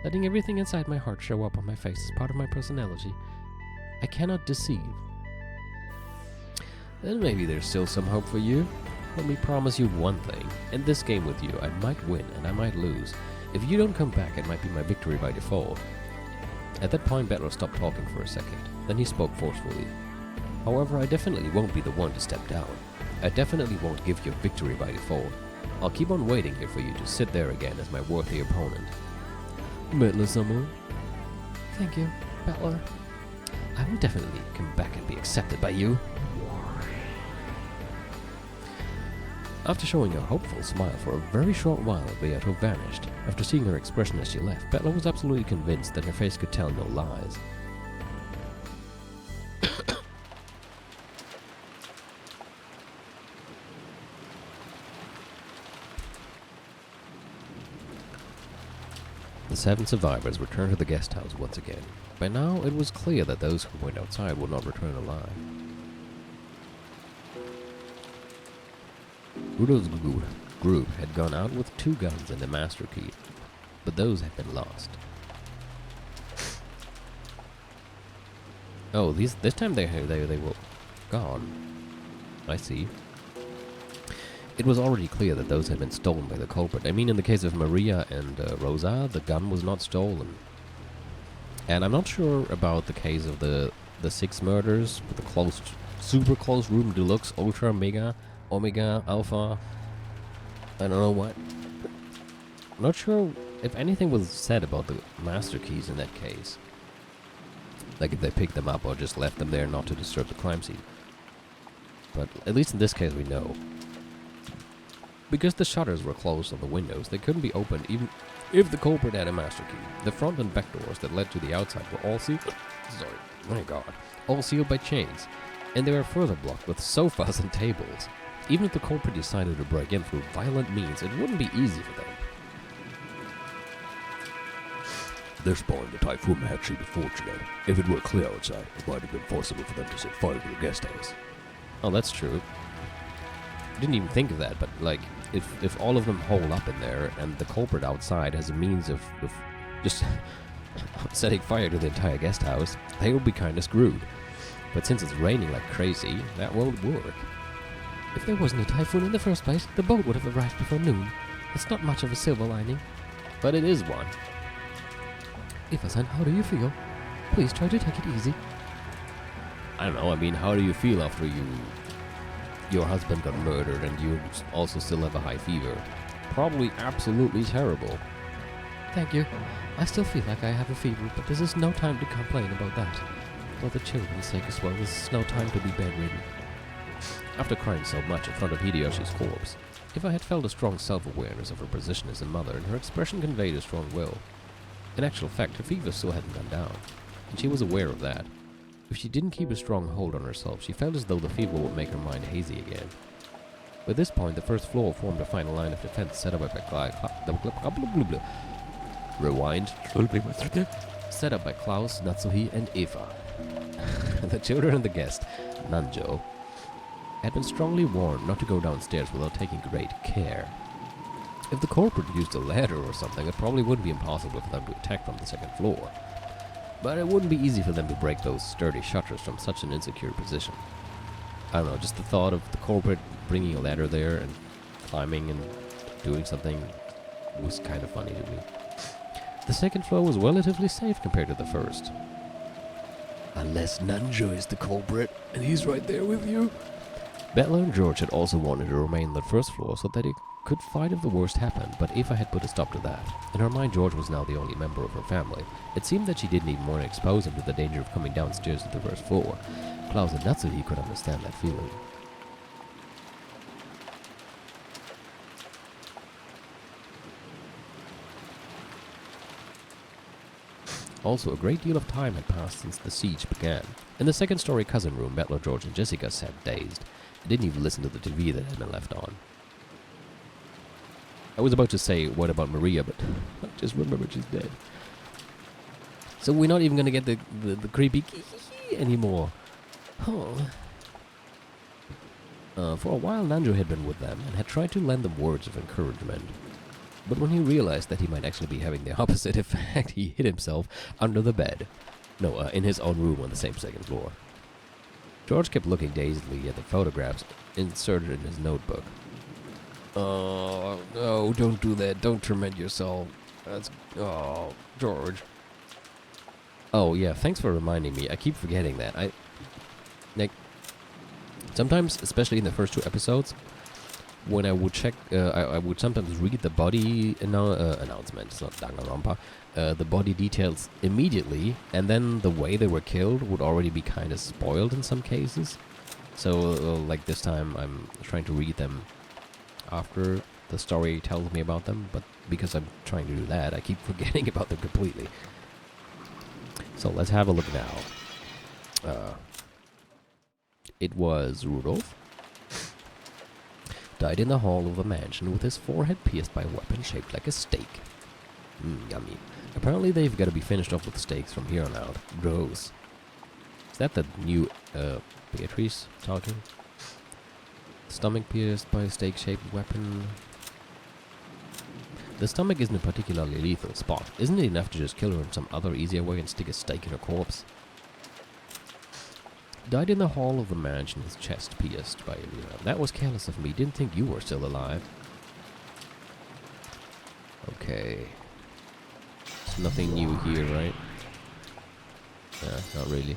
Letting everything inside my heart show up on my face is part of my personality. I cannot deceive. Then maybe there's still some hope for you. Let me promise you one thing. In this game with you, I might win and I might lose. If you don't come back, it might be my victory by default. At that point, Bettler stopped talking for a second. Then he spoke forcefully. However, I definitely won't be the one to step down. I definitely won't give you victory by default. I'll keep on waiting here for you to sit there again as my worthy opponent. Bettler-sama. Thank you, Bettler. I will definitely come back and be accepted by you. After showing a hopeful smile for a very short while, Beato vanished. After seeing her expression as she left, Bettler was absolutely convinced that her face could tell no lies. The 7 survivors returned to the guest house once again. By now, it was clear that those who went outside would not return alive. Udo's group had gone out with 2 guns and a master key, but those had been lost. Oh, this time they were gone. I see. It was already clear that those had been stolen by the culprit. I mean, in the case of Maria and Rosa, the gun was not stolen. And I'm not sure about the case of the 6 murders with the super close room deluxe, ultra, mega, omega, alpha, I don't know what. I'm not sure if anything was said about the master keys in that case. Like if they picked them up or just left them there not to disturb the crime scene. But at least in this case we know. Because the shutters were closed on the windows, they couldn't be opened even if the culprit had a master key. The front and back doors that led to the outside were all sealed. Sorry, my god. All sealed by chains, and they were further blocked with sofas and tables. Even if the culprit decided to break in through violent means, it wouldn't be easy for them. This point, the typhoon may actually be fortunate. If it were clear outside, it might have been possible for them to set fire to the guest house. Oh, that's true. Didn't even think of that, but like, if all of them hole up in there and the culprit outside has a means of just setting fire to the entire guest house, they will be kinda screwed. But since it's raining like crazy, that won't work. If there wasn't a typhoon in the first place, the boat would have arrived before noon. It's not much of a silver lining. But it is one. Ifa-san, how do you feel? Please try to take it easy. I don't know, I mean, how do you feel after your husband got murdered and you also still have a high fever? Probably absolutely terrible. Thank you. I still feel like I have a fever, but this is no time to complain about that. For the children's sake as well, this is no time to be bedridden. After crying so much in front of Hideyoshi's corpse, Ifa had felt a strong self-awareness of her position as a mother, and her expression conveyed a strong will. In actual fact, her fever still hadn't gone down, and she was aware of that. If she didn't keep a strong hold on herself, she felt as though the fever would make her mind hazy again. By this point, the first floor formed a final line of defense set up by Rewind. Set up by Klaus, Natsuhi, and Ifa. The children and the guest, Nanjo, had been strongly warned not to go downstairs without taking great care. If the culprit used a ladder or something, it probably would be impossible for them to attack from the second floor. But it wouldn't be easy for them to break those sturdy shutters from such an insecure position. I don't know, just the thought of the culprit bringing a ladder there and climbing and doing something was kind of funny to me. The second floor was relatively safe compared to the first. Unless Nanjo is the culprit, and he's right there with you. Bella and George had also wanted to remain on the first floor so that they could fight if the worst happened, but Eva had put a stop to that. In her mind, George was now the only member of her family. It seemed that she didn't even want to expose him to the danger of coming downstairs to the first floor. Klaus and Natsuhi could understand that feeling. Also, a great deal of time had passed since the siege began. In the second-story cousin room, Butler, George, and Jessica sat dazed. They didn't even listen to the TV that had been left on. I was about to say, what about Maria, but I just remembered she's dead. So we're not even going to get the creepy anymore. Oh. For a while, Nanjo had been with them and had tried to lend them words of encouragement. But when he realized that he might actually be having the opposite effect, he hid himself under the bed. No, in his own room on the same second floor. George kept looking dazedly at the photographs inserted in his notebook. Oh, no, don't do that. Don't torment yourself. Oh, George. Oh, yeah, thanks for reminding me. I keep forgetting that. Sometimes, especially in the first two episodes, when I would check, I would sometimes read the body announcement. It's not Danganronpa. The body details immediately, and then the way they were killed would already be kind of spoiled in some cases. So, like this time, I'm trying to read them after the story tells me about them, but because I'm trying to do that, I keep forgetting about them completely. So let's have a look now. It was Rudolph. Died in the hall of a mansion with his forehead pierced by a weapon shaped like a steak. Yummy. Apparently they've got to be finished off with steaks from here on out. Gross. Is that the new Beatrice talking? Stomach pierced by a steak-shaped weapon. The stomach isn't a particularly lethal spot. Isn't it enough to just kill her in some other easier way and stick a stake in her corpse? Died in the hall of the mansion, his chest pierced by a... That was careless of me. Didn't think you were still alive. Okay. There's nothing new here, right? Not really.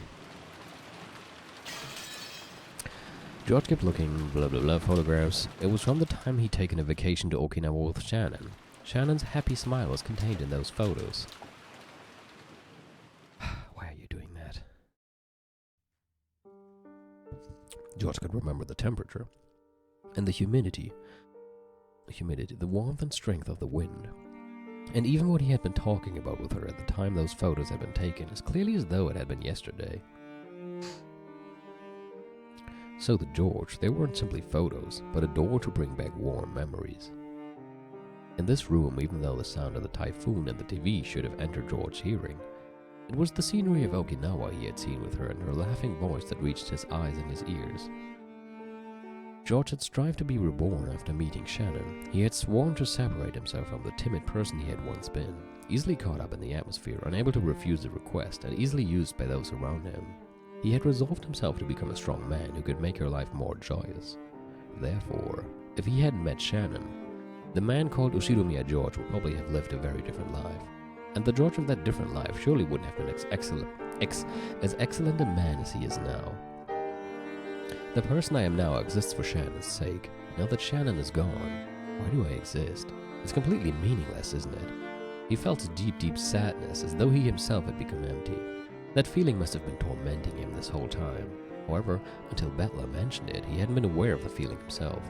George kept looking, blah blah blah, photographs. It was from the time he'd taken a vacation to Okinawa with Shannon. Shannon's happy smile was contained in those photos. Why are you doing that? George could remember the temperature and the humidity. humidity, the warmth and strength of the wind. And even what he had been talking about with her at the time those photos had been taken, as clearly as though it had been yesterday. So to George, they weren't simply photos, but a door to bring back warm memories. In this room, even though the sound of the typhoon and the TV should have entered George's hearing, it was the scenery of Okinawa he had seen with her and her laughing voice that reached his eyes and his ears. George had strived to be reborn after meeting Shannon. He had sworn to separate himself from the timid person he had once been, easily caught up in the atmosphere, unable to refuse the request, and easily used by those around him. He had resolved himself to become a strong man who could make her life more joyous. Therefore, if he hadn't met Shannon, the man called Ushiromiya George would probably have lived a very different life. And the George of that different life surely wouldn't have been as excellent a man as he is now. The person I am now exists for Shannon's sake. Now that Shannon is gone, why do I exist? It's completely meaningless, isn't it? He felt a deep, deep sadness, as though he himself had become empty. That feeling must have been tormenting him this whole time. However, until Bettler mentioned it, he hadn't been aware of the feeling himself.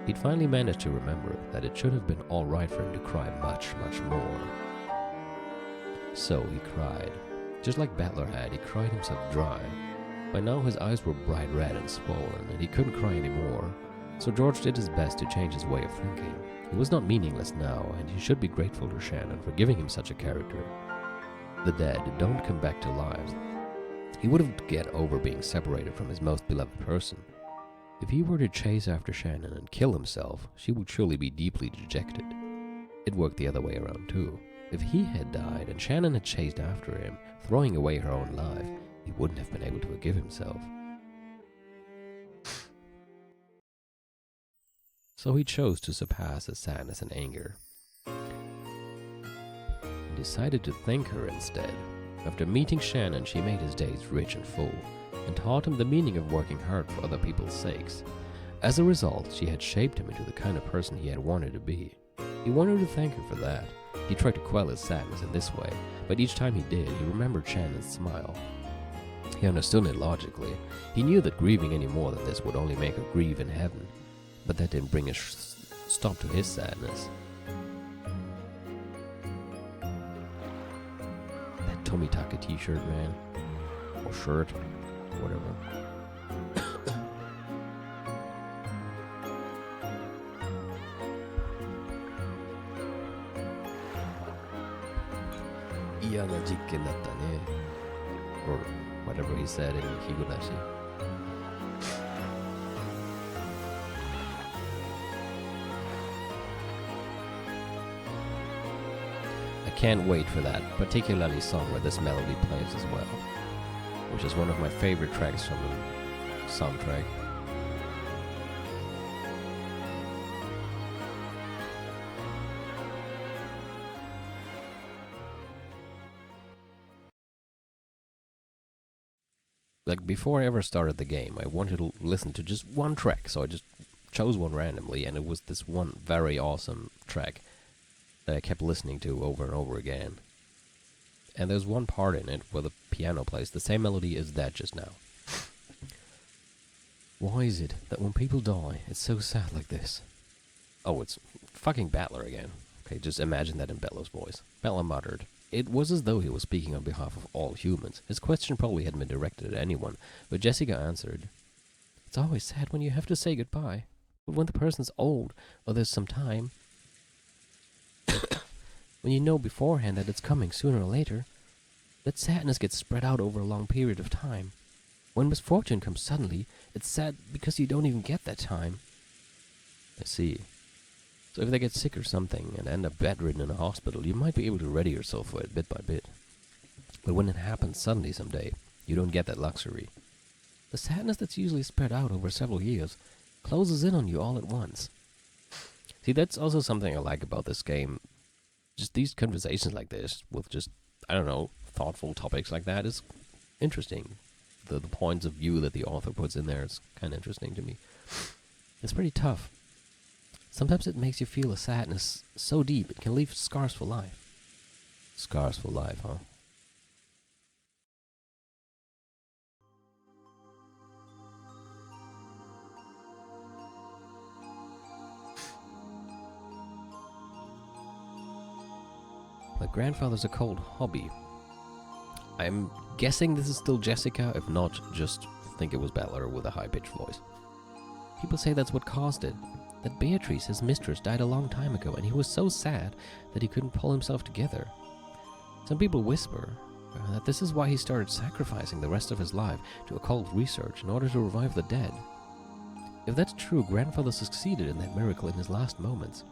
He'd finally managed to remember that it should have been all right for him to cry much, much more. So he cried. Just like Bettler had, he cried himself dry. By now his eyes were bright red and swollen, and he couldn't cry anymore. So George did his best to change his way of thinking. He was not meaningless now, and he should be grateful to Shannon for giving him such a character. The dead don't come back to life. He wouldn't get over being separated from his most beloved person. If he were to chase after Shannon and kill himself, she would surely be deeply dejected. It worked the other way around too. If he had died and Shannon had chased after him, throwing away her own life, he wouldn't have been able to forgive himself. So he chose to surpass his sadness and anger. He decided to thank her instead. After meeting Shannon, she made his days rich and full, and taught him the meaning of working hard for other people's sakes. As a result, she had shaped him into the kind of person he had wanted to be. He wanted to thank her for that. He tried to quell his sadness in this way, but each time he did, he remembered Shannon's smile. He understood it logically. He knew that grieving any more than this would only make her grieve in heaven, but that didn't bring a stop to his sadness. That Tomitaka t-shirt, man. Or shirt. Whatever. Or whatever he said in Higurashi. I can't wait for that particularly song where this melody plays as well, which is one of my favorite tracks from the soundtrack. Like, before I ever started the game, I wanted to listen to just one track, so I just chose one randomly, and it was this one very awesome track that I kept listening to over and over again. And there's one part in it where the piano plays the same melody as that just now. Why is it that when people die, it's so sad like this? Oh, it's fucking Bettler again. Okay, just imagine that in Bettler's voice. Bettler muttered. It was as though he was speaking on behalf of all humans. His question probably hadn't been directed at anyone, but Jessica answered, "It's always sad when you have to say goodbye. But when the person's old, or there's some time, when you know beforehand that it's coming sooner or later, that sadness gets spread out over a long period of time. When misfortune comes suddenly, it's sad because you don't even get that time." I see. So if they get sick or something and end up bedridden in a hospital, you might be able to ready yourself for it bit by bit. But when it happens suddenly someday, you don't get that luxury. The sadness that's usually spread out over several years closes in on you all at once. See, that's also something I like about this game. Just these conversations like this, with just, I don't know, thoughtful topics like that is interesting. The points of view that the author puts in there is kind of interesting to me. It's pretty tough. Sometimes it makes you feel a sadness so deep it can leave scars for life. Scars for life, huh? My grandfather's occult hobby. I'm guessing this is still Jessica, if not, just think it was Bella with a high-pitched voice. People say that's what caused it. That Beatrice, his mistress, died a long time ago, and he was so sad that he couldn't pull himself together. Some people whisper that this is why he started sacrificing the rest of his life to occult research in order to revive the dead. If that's true, grandfather succeeded in that miracle in his last moments.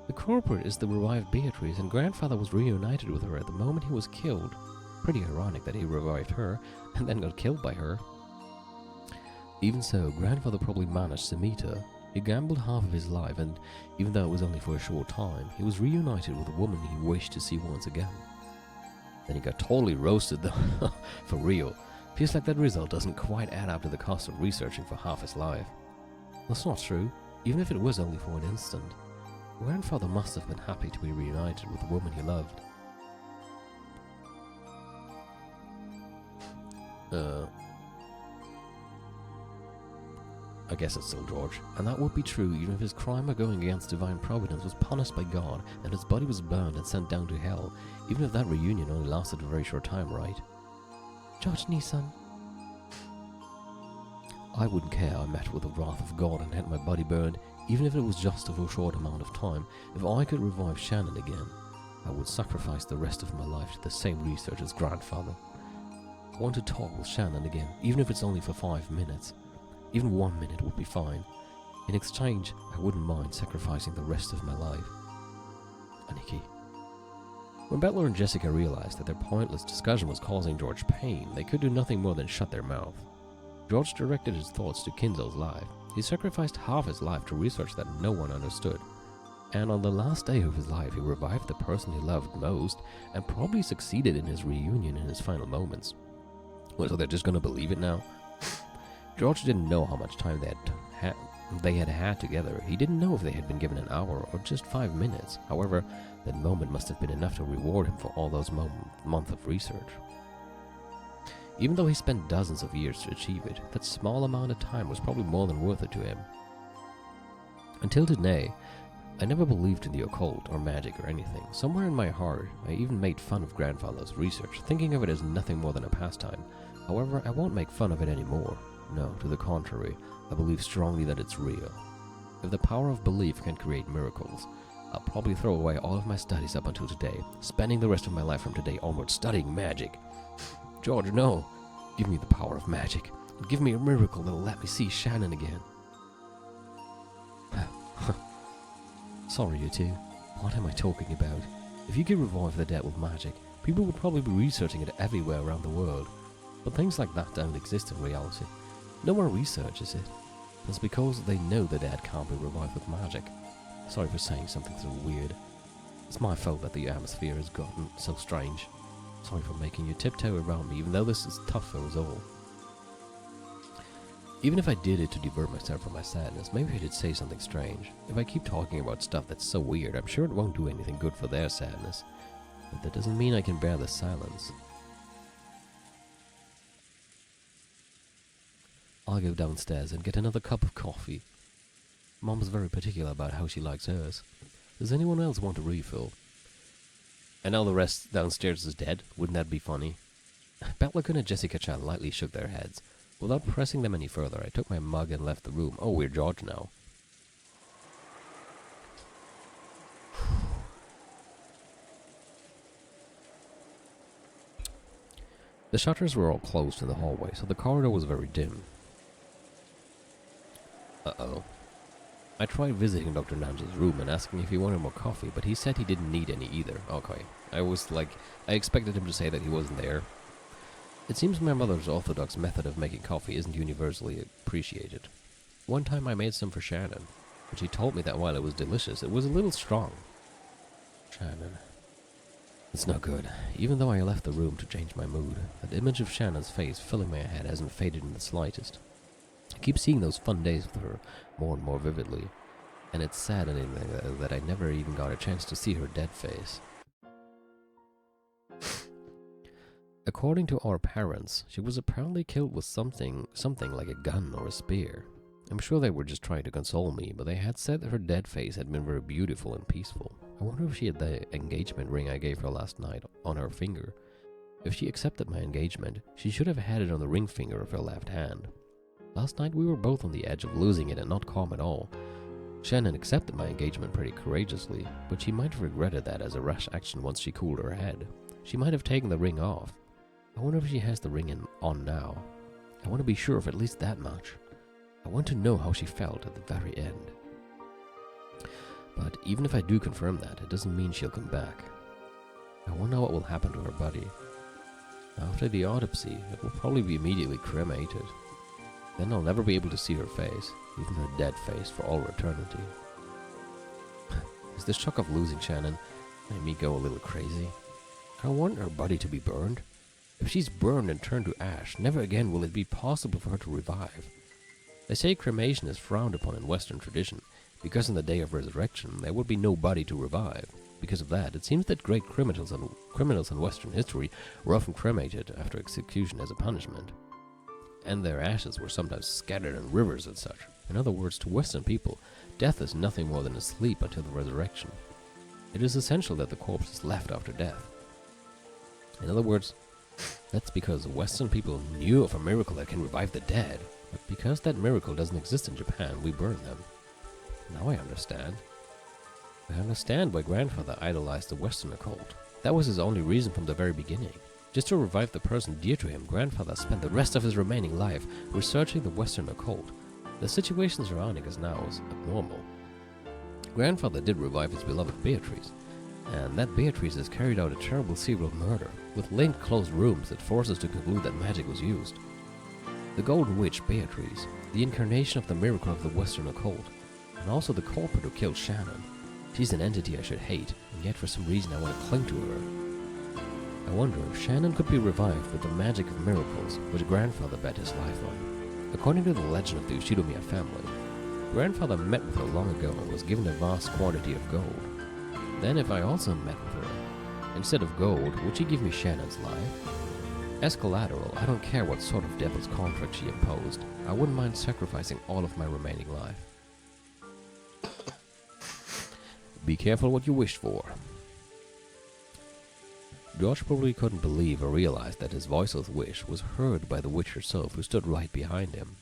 The culprit is the revived Beatrice, and grandfather was reunited with her at the moment he was killed. Pretty ironic that he revived her and then got killed by her. Even so, grandfather probably managed to meet her. He gambled half of his life, and even though it was only for a short time, he was reunited with a woman he wished to see once again. Then he got totally roasted though. For real. Feels like that result doesn't quite add up to the cost of researching for half his life. That's not true, even if it was only for an instant. Grandfather must have been happy to be reunited with the woman he loved. I guess it's still George. And that would be true even if his crime of going against divine providence was punished by God and his body was burned and sent down to hell, even if that reunion only lasted a very short time, right? George Neeson. I wouldn't care I met with the wrath of God and had my body burned, even if it was just for a short amount of time. If I could revive Shannon again, I would sacrifice the rest of my life to the same research as grandfather. I want to talk with Shannon again, even if it's only for 5 minutes. Even 1 minute would be fine. In exchange, I wouldn't mind sacrificing the rest of my life. Aniki. When Butler and Jessica realized that their pointless discussion was causing George pain, they could do nothing more than shut their mouth. George directed his thoughts to Kinzo's life. He sacrificed half his life to research that no one understood. And on the last day of his life, he revived the person he loved most, and probably succeeded in his reunion in his final moments. Well, so they're just gonna believe it now? George didn't know how much time they had had together. He didn't know if they had been given an hour or just 5 minutes. However, that moment must have been enough to reward him for all those months of research. Even though he spent dozens of years to achieve it, that small amount of time was probably more than worth it to him. Until today, I never believed in the occult or magic or anything. Somewhere in my heart, I even made fun of grandfather's research, thinking of it as nothing more than a pastime. However, I won't make fun of it anymore. No, to the contrary, I believe strongly that it's real. If the power of belief can create miracles, I'll probably throw away all of my studies up until today, spending the rest of my life from today onward studying magic. George, no! Give me the power of magic. Give me a miracle that'll let me see Shannon again. Sorry, you two. What am I talking about? If you could revive the dead with magic, people would probably be researching it everywhere around the world. But things like that don't exist in reality. No one researches it. That's because they know the dead can't be revived with magic. Sorry for saying something so weird. It's my fault that the atmosphere has gotten so strange. Sorry for making you tiptoe around me, even though this is tough for us all. Even if I did it to divert myself from my sadness, maybe I did say something strange. If I keep talking about stuff that's so weird, I'm sure it won't do anything good for their sadness. But that doesn't mean I can bear the silence. I'll go downstairs and get another cup of coffee. Mom's very particular about how she likes hers. Does anyone else want a refill? And now the rest downstairs is dead? Wouldn't that be funny? Betlakun and Jessica-chan lightly shook their heads. Without pressing them any further, I took my mug and left the room. Oh, we're George now. The shutters were all closed in the hallway, so the corridor was very dim. Uh-oh. I tried visiting Dr. Namjo's room and asking if he wanted more coffee, but he said he didn't need any either. Okay. I expected him to say that he wasn't there. It seems my mother's orthodox method of making coffee isn't universally appreciated. One time I made some for Shannon, and she told me that while it was delicious, it was a little strong. Shannon. It's no good. Even though I left the room to change my mood, that image of Shannon's face filling my head hasn't faded in the slightest. I keep seeing those fun days with her more and more vividly, and it's saddening that I never even got a chance to see her dead face. According to our parents, she was apparently killed with something like a gun or a spear. I'm sure they were just trying to console me, but they had said that her dead face had been very beautiful and peaceful. I wonder if she had the engagement ring I gave her last night on her finger. If she accepted my engagement, she should have had it on the ring finger of her left hand. Last night we were both on the edge of losing it and not calm at all. Shannon accepted my engagement pretty courageously, but she might have regretted that as a rash action once she cooled her head. She might have taken the ring off. I wonder if she has the ring on now. I want to be sure of at least that much. I want to know how she felt at the very end. But even if I do confirm that, it doesn't mean she'll come back. I wonder what will happen to her body. After the autopsy, it will probably be immediately cremated. Then I'll never be able to see her face, even her dead face, for all eternity. Is the shock of losing Shannon made me go a little crazy? I want her body to be burned. If she's burned and turned to ash, never again will it be possible for her to revive. They say cremation is frowned upon in Western tradition, because on the day of resurrection there would be no body to revive. Because of that, it seems that great criminals in Western history were often cremated after execution as a punishment, and their ashes were sometimes scattered in rivers and such. In other words, to Western people, death is nothing more than a sleep until the resurrection. It is essential that the corpse is left after death. In other words, that's because Western people knew of a miracle that can revive the dead, but because that miracle doesn't exist in Japan, we burn them. Now I understand. I understand why grandfather idolized the Western occult. That was his only reason from the very beginning. Just to revive the person dear to him, grandfather spent the rest of his remaining life researching the Western occult. The situation surrounding us now is abnormal. Grandfather did revive his beloved Beatrice, and that Beatrice has carried out a terrible serial murder, with linked closed rooms that force us to conclude that magic was used. The Golden Witch Beatrice, the incarnation of the miracle of the Western occult, and also the culprit who killed Shannon. She's an entity I should hate, and yet for some reason I want to cling to her. I wonder if Shannon could be revived with the magic of miracles which grandfather bet his life on. According to the legend of the Ushidomiya family, grandfather met with her long ago and was given a vast quantity of gold. Then if I also met with her, instead of gold, would she give me Shannon's life? As collateral, I don't care what sort of devil's contract she imposed. I wouldn't mind sacrificing all of my remaining life. Be careful what you wish for. George probably couldn't believe or realize that his voiceless wish was heard by the witch herself, who stood right behind him.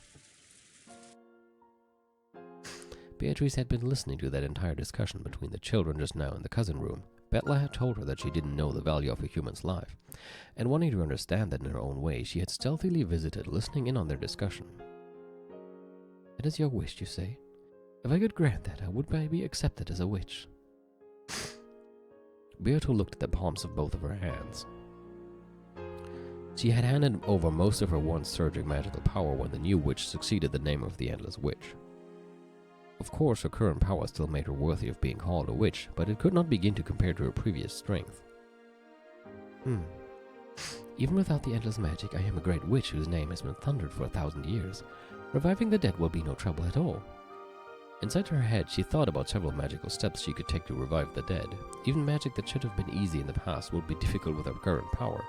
Beatrice had been listening to that entire discussion between the children just now in the cousin room. Betla had told her that she didn't know the value of a human's life, and wanting to understand that in her own way, she had stealthily visited, listening in on their discussion. That is your wish, you say? If I could grant that, would I be accepted as a witch? Beato looked at the palms of both of her hands. She had handed over most of her once surging magical power when the new witch succeeded the name of the Endless Witch. Of course, her current power still made her worthy of being called a witch, but it could not begin to compare to her previous strength. Even without the endless magic, I am a great witch whose name has been thundered for 1,000 years. Reviving the dead will be no trouble at all. Inside her head, she thought about several magical steps she could take to revive the dead. Even magic that should have been easy in the past would be difficult with her current power.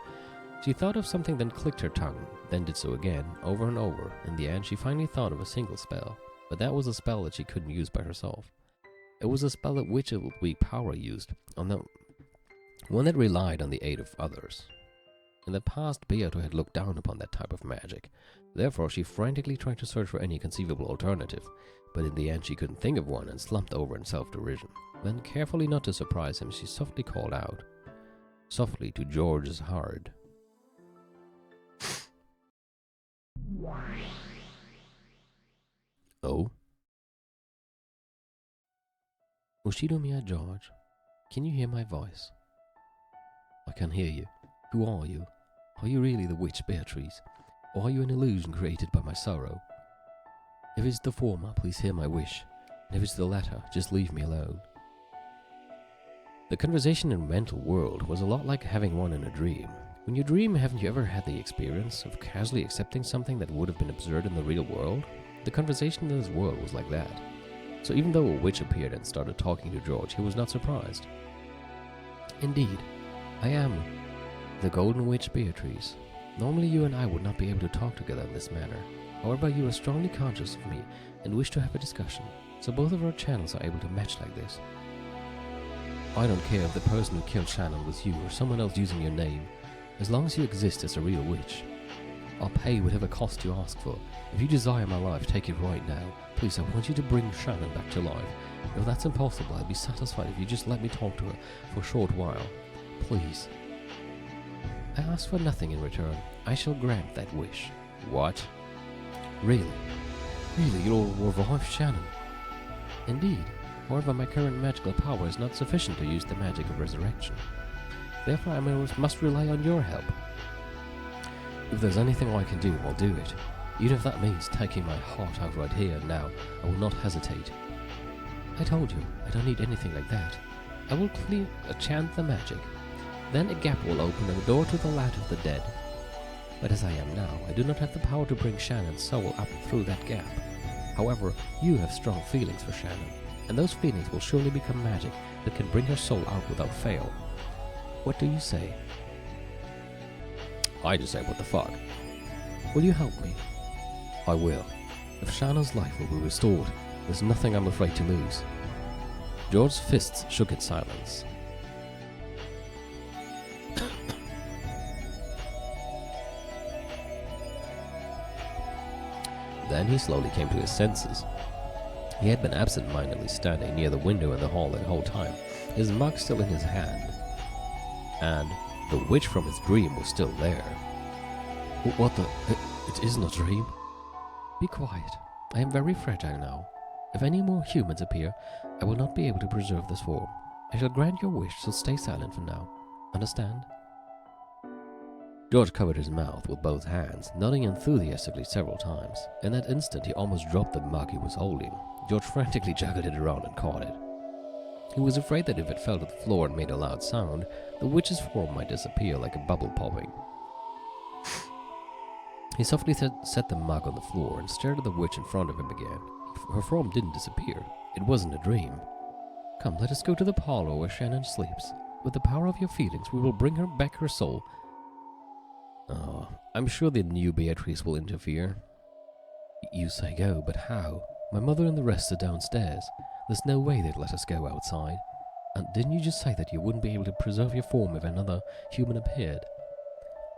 She thought of something, then clicked her tongue, then did so again, over and over. In the end, she finally thought of a single spell, but that was a spell that she couldn't use by herself. It was a spell that which weak power used, one that relied on the aid of others. In the past, Beato had looked down upon that type of magic. Therefore, she frantically tried to search for any conceivable alternative, but in the end she couldn't think of one and slumped over in self-derision. Then, carefully not to surprise him, she softly called out, softly to George's heart. Oh? Ushidomiya George, can you hear my voice? I can hear you. Who are you? Are you really the witch Beatrice? Or are you an illusion created by my sorrow? If it's the former, please hear my wish, and if it's the latter, just leave me alone. The conversation in the mental world was a lot like having one in a dream. When you dream, haven't you ever had the experience of casually accepting something that would have been absurd in the real world? The conversation in this world was like that. So even though a witch appeared and started talking to George, he was not surprised. Indeed, I am the Golden Witch Beatrice. Normally you and I would not be able to talk together in this manner. However, you are strongly conscious of me and wish to have a discussion, so both of our channels are able to match like this. I don't care if the person who killed Shannon was you or someone else using your name, as long as you exist as a real witch. I'll pay whatever cost you ask for. If you desire my life, take it right now. Please, I want you to bring Shannon back to life. If that's impossible, I'd be satisfied if you just let me talk to her for a short while. Please. I ask for nothing in return. I shall grant that wish. What? Really? Really, you'll revive Shannon? Indeed. However, my current magical power is not sufficient to use the magic of resurrection. Therefore, I must rely on your help. If there's anything I can do, I'll do it. Even if that means taking my heart out right here and now, I will not hesitate. I told you, I don't need anything like that. I will chant the magic. Then a gap will open and a door to the land of the dead. But as I am now, I do not have the power to bring Shannon's soul up through that gap. However, you have strong feelings for Shannon, and those feelings will surely become magic that can bring her soul out without fail. What do you say? I just say, what the fuck? Will you help me? I will. If Shannon's life will be restored, there's nothing I'm afraid to lose. George's fists shook in silence. Then he slowly came to his senses. He had been absent-mindedly standing near the window in the hall the whole time, his mug still in his hand. And the witch from his dream was still there. What the? It isn't a dream. Be quiet. I am very fragile now. If any more humans appear, I will not be able to preserve this form. I shall grant your wish, so stay silent for now. Understand? George covered his mouth with both hands, nodding enthusiastically several times. In that instant, he almost dropped the mug he was holding. George frantically juggled it around and caught it. He was afraid that if it fell to the floor and made a loud sound, the witch's form might disappear like a bubble popping. He softly set the mug on the floor and stared at the witch in front of him again. Her form didn't disappear. It wasn't a dream. Come, let us go to the parlor where Shannon sleeps. With the power of your feelings, we will bring her back her soul. Oh, I'm sure the new Beatrice will interfere. You say go, but how? My mother and the rest are downstairs. There's no way they'd let us go outside. And didn't you just say that you wouldn't be able to preserve your form if another human appeared?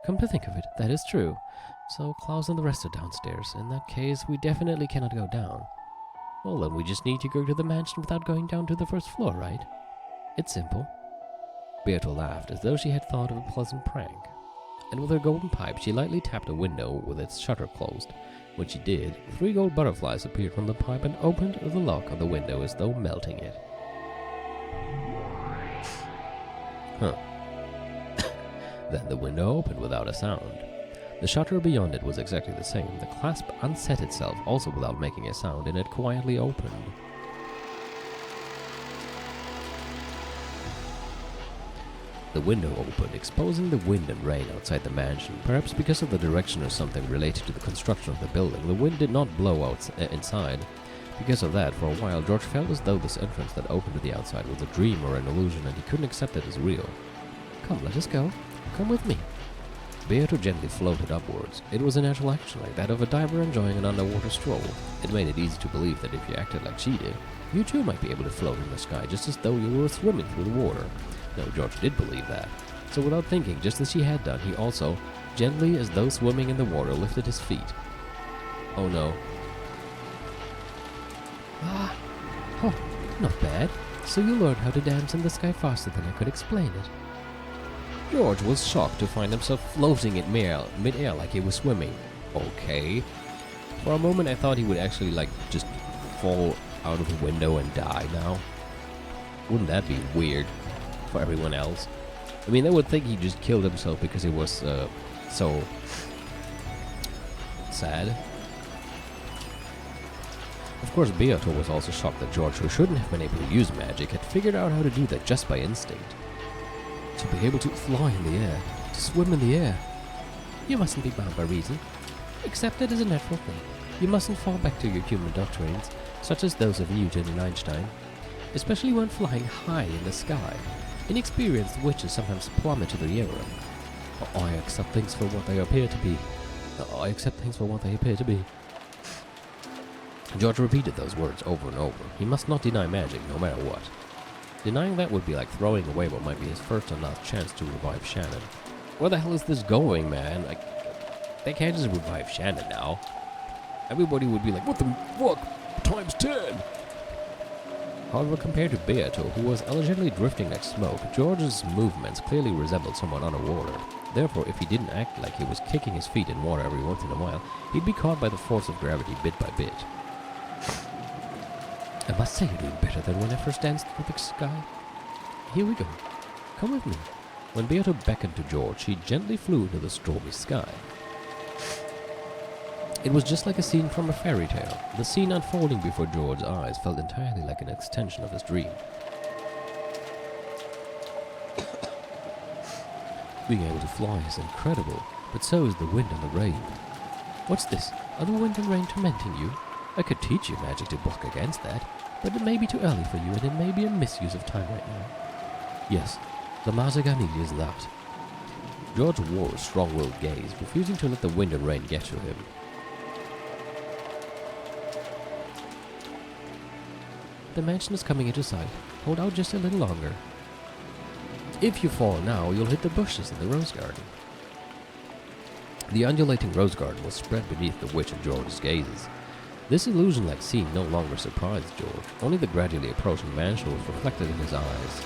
Come to think of it, that is true. So Klaus and the rest are downstairs. In that case, we definitely cannot go down. Well, then we just need to go to the mansion without going down to the first floor, right? It's simple. Beata laughed as though she had thought of a pleasant prank. And with her golden pipe, she lightly tapped a window with its shutter closed. When she did, 3 gold butterflies appeared from the pipe and opened the lock of the window as though melting it. Huh. Then the window opened without a sound. The shutter beyond it was exactly the same. The clasp unset itself also without making a sound, and it quietly opened. The window opened, exposing the wind and rain outside the mansion. Perhaps because of the direction or something related to the construction of the building, the wind did not blow out inside. Because of that, for a while, George felt as though this entrance that opened to the outside was a dream or an illusion, and he couldn't accept it as real. Come, let us go. Come with me. Beata gently floated upwards. It was a natural action like that of a diver enjoying an underwater stroll. It made it easy to believe that if you acted like she did, you too might be able to float in the sky just as though you were swimming through the water. No, George did believe that. So without thinking, just as she had done, he also, gently as though swimming in the water, lifted his feet. Oh no. Ah! Oh, not bad. So you learned how to dance in the sky faster than I could explain it. George was shocked to find himself floating in mid-air like he was swimming. Okay. For a moment I thought he would actually just fall out of the window and die now. Wouldn't that be weird for everyone else? I mean, they would think he just killed himself because he was so sad. Of course, Beata was also shocked that George, who shouldn't have been able to use magic, had figured out how to do that just by instinct. To be able to fly in the air, to swim in the air. You mustn't be bound by reason. Accept it as a natural thing. You mustn't fall back to your human doctrines, such as those of Newton and Einstein, especially when flying high in the sky. Inexperienced witches sometimes plummet to the air. I accept things for what they appear to be. I accept things for what they appear to be. George repeated those words over and over. He must not deny magic, no matter what. Denying that would be like throwing away what might be his first and last chance to revive Shannon. Where the hell is this going, man? Like, they can't just revive Shannon now. Everybody would be like, what the fuck? Times 10! However, compared to Beato, who was allegedly drifting like smoke, George's movements clearly resembled someone underwater. Therefore, if he didn't act like he was kicking his feet in water every once in a while, he'd be caught by the force of gravity bit by bit. I must say you're doing better than when I first danced with the sky. Here we go. Come with me. When Beato beckoned to George, he gently flew into the stormy sky. It was just like a scene from a fairy tale. The scene unfolding before George's eyes felt entirely like an extension of his dream. Being able to fly is incredible, but so is the wind and the rain. What's this? Are the wind and rain tormenting you? I could teach you magic to block against that, but it may be too early for you and it may be a misuse of time right now. Yes, the magic I need is that. George wore a strong-willed gaze, refusing to let the wind and rain get to him. The mansion is coming into sight. Hold out just a little longer. If you fall now, you'll hit the bushes in the rose garden. The undulating rose garden was spread beneath the witch and George's gazes. This illusion-like scene no longer surprised George. Only the gradually approaching mansion was reflected in his eyes.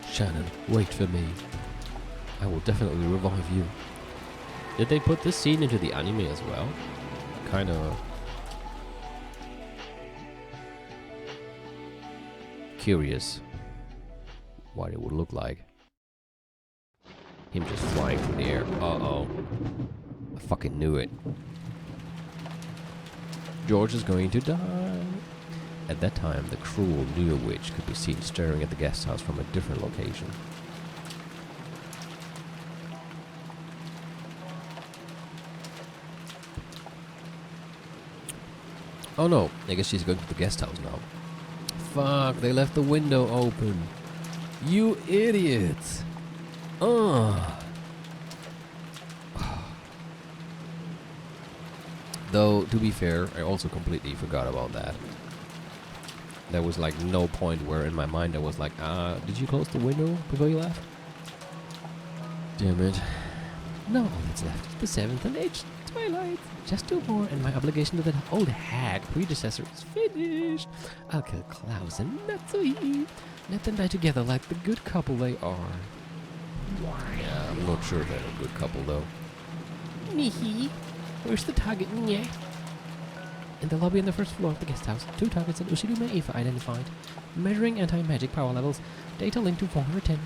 Shannon, wait for me. I will definitely revive you. Did they put this scene into the anime as well? Kind of curious what it would look like. Him just flying through the air. Uh-oh. I fucking knew it. George is going to die. At that time, the cruel new witch could be seen staring at the guest house from a different location. Oh no, I guess she's going to the guest house now. Fuck, they left the window open. You idiots! Ugh. Though, to be fair, I also completely forgot about that. There was like no point where in my mind I was like, did you close the window before you left? Damn it. No, all that's left is the 7th and 8th twilight. Just 2 more and my obligation to that old hag predecessor is finished. I'll kill Klaus and Natsui. Let them die together like the good couple they are. Yeah, I'm not sure they're a good couple though. Mihi, where's the target? Nye? In the lobby on the first floor of the guest house, 2 targets in Ushiruma Aoife identified. Measuring anti-magic power levels. Data linked to 410.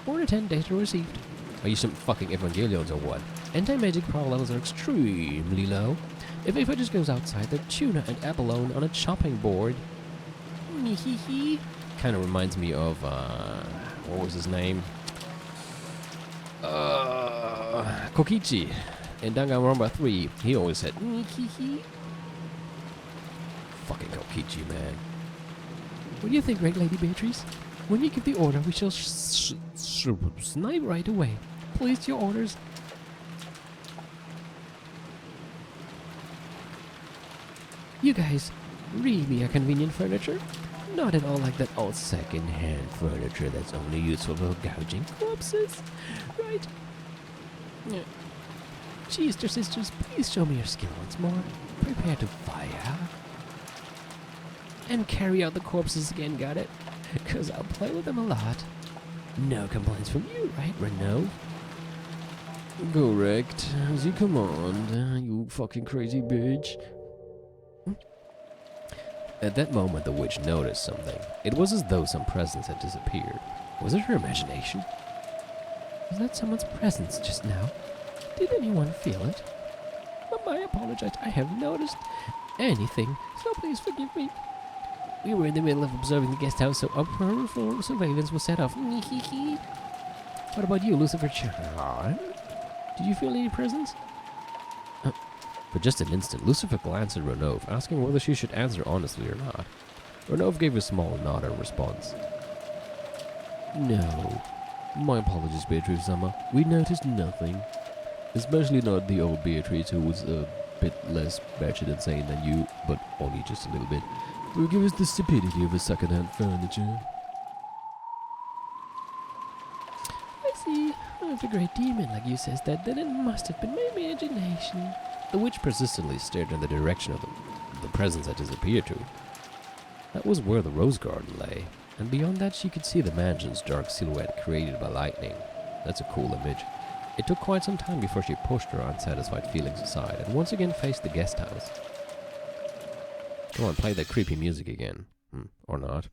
410 data received. Are you some fucking Evangelions or what? Anti-magic power levels are extremely low. If Aoife just goes outside, they're tuna and abalone on a chopping board. Mihihi. Kind of reminds me of, what was his name? Kokichi. In Danganronpa 3, he always said, Mihihi. Fucking Kokichi, man. What do you think, Great Lady Beatrice? When you give the order, we shall snipe right away. Please, your orders. You guys really are convenient furniture. Not at all like that old second-hand furniture that's only useful for gouging corpses. Right? Yeah. Jeez, sisters, please show me your skill once more. Prepare to fire. And carry out the corpses again, got it? Because I'll play with them a lot. No complaints from you, right, Renault? Correct. As you command, you fucking crazy bitch. At that moment, the witch noticed something. It was as though some presence had disappeared. Was it her imagination? Was that someone's presence just now? Did anyone feel it? I apologize. I haven't noticed anything, so please forgive me. We were in the middle of observing the guest house, so our peripheral surveillance was set off. What about you, Lucifer Chan? Did you feel any presence? For just an instant, Lucifer glanced at Renov, asking whether she should answer honestly or not. Renov gave a small nod in response. No. My apologies, Beatrice-sama. We noticed nothing. Especially not the old Beatrice who was a bit less wretched and sane than you, but only just a little bit. Forgive us the stupidity of a second-hand furniture. I see. If a great demon like you says that, then it must have been my imagination. The witch persistently stared in the direction of the presence had disappeared to. That was where the rose garden lay, and beyond that she could see the mansion's dark silhouette created by lightning. That's a cool image. It took quite some time before she pushed her unsatisfied feelings aside and once again faced the guest house. Come on, play that creepy music again. Or not.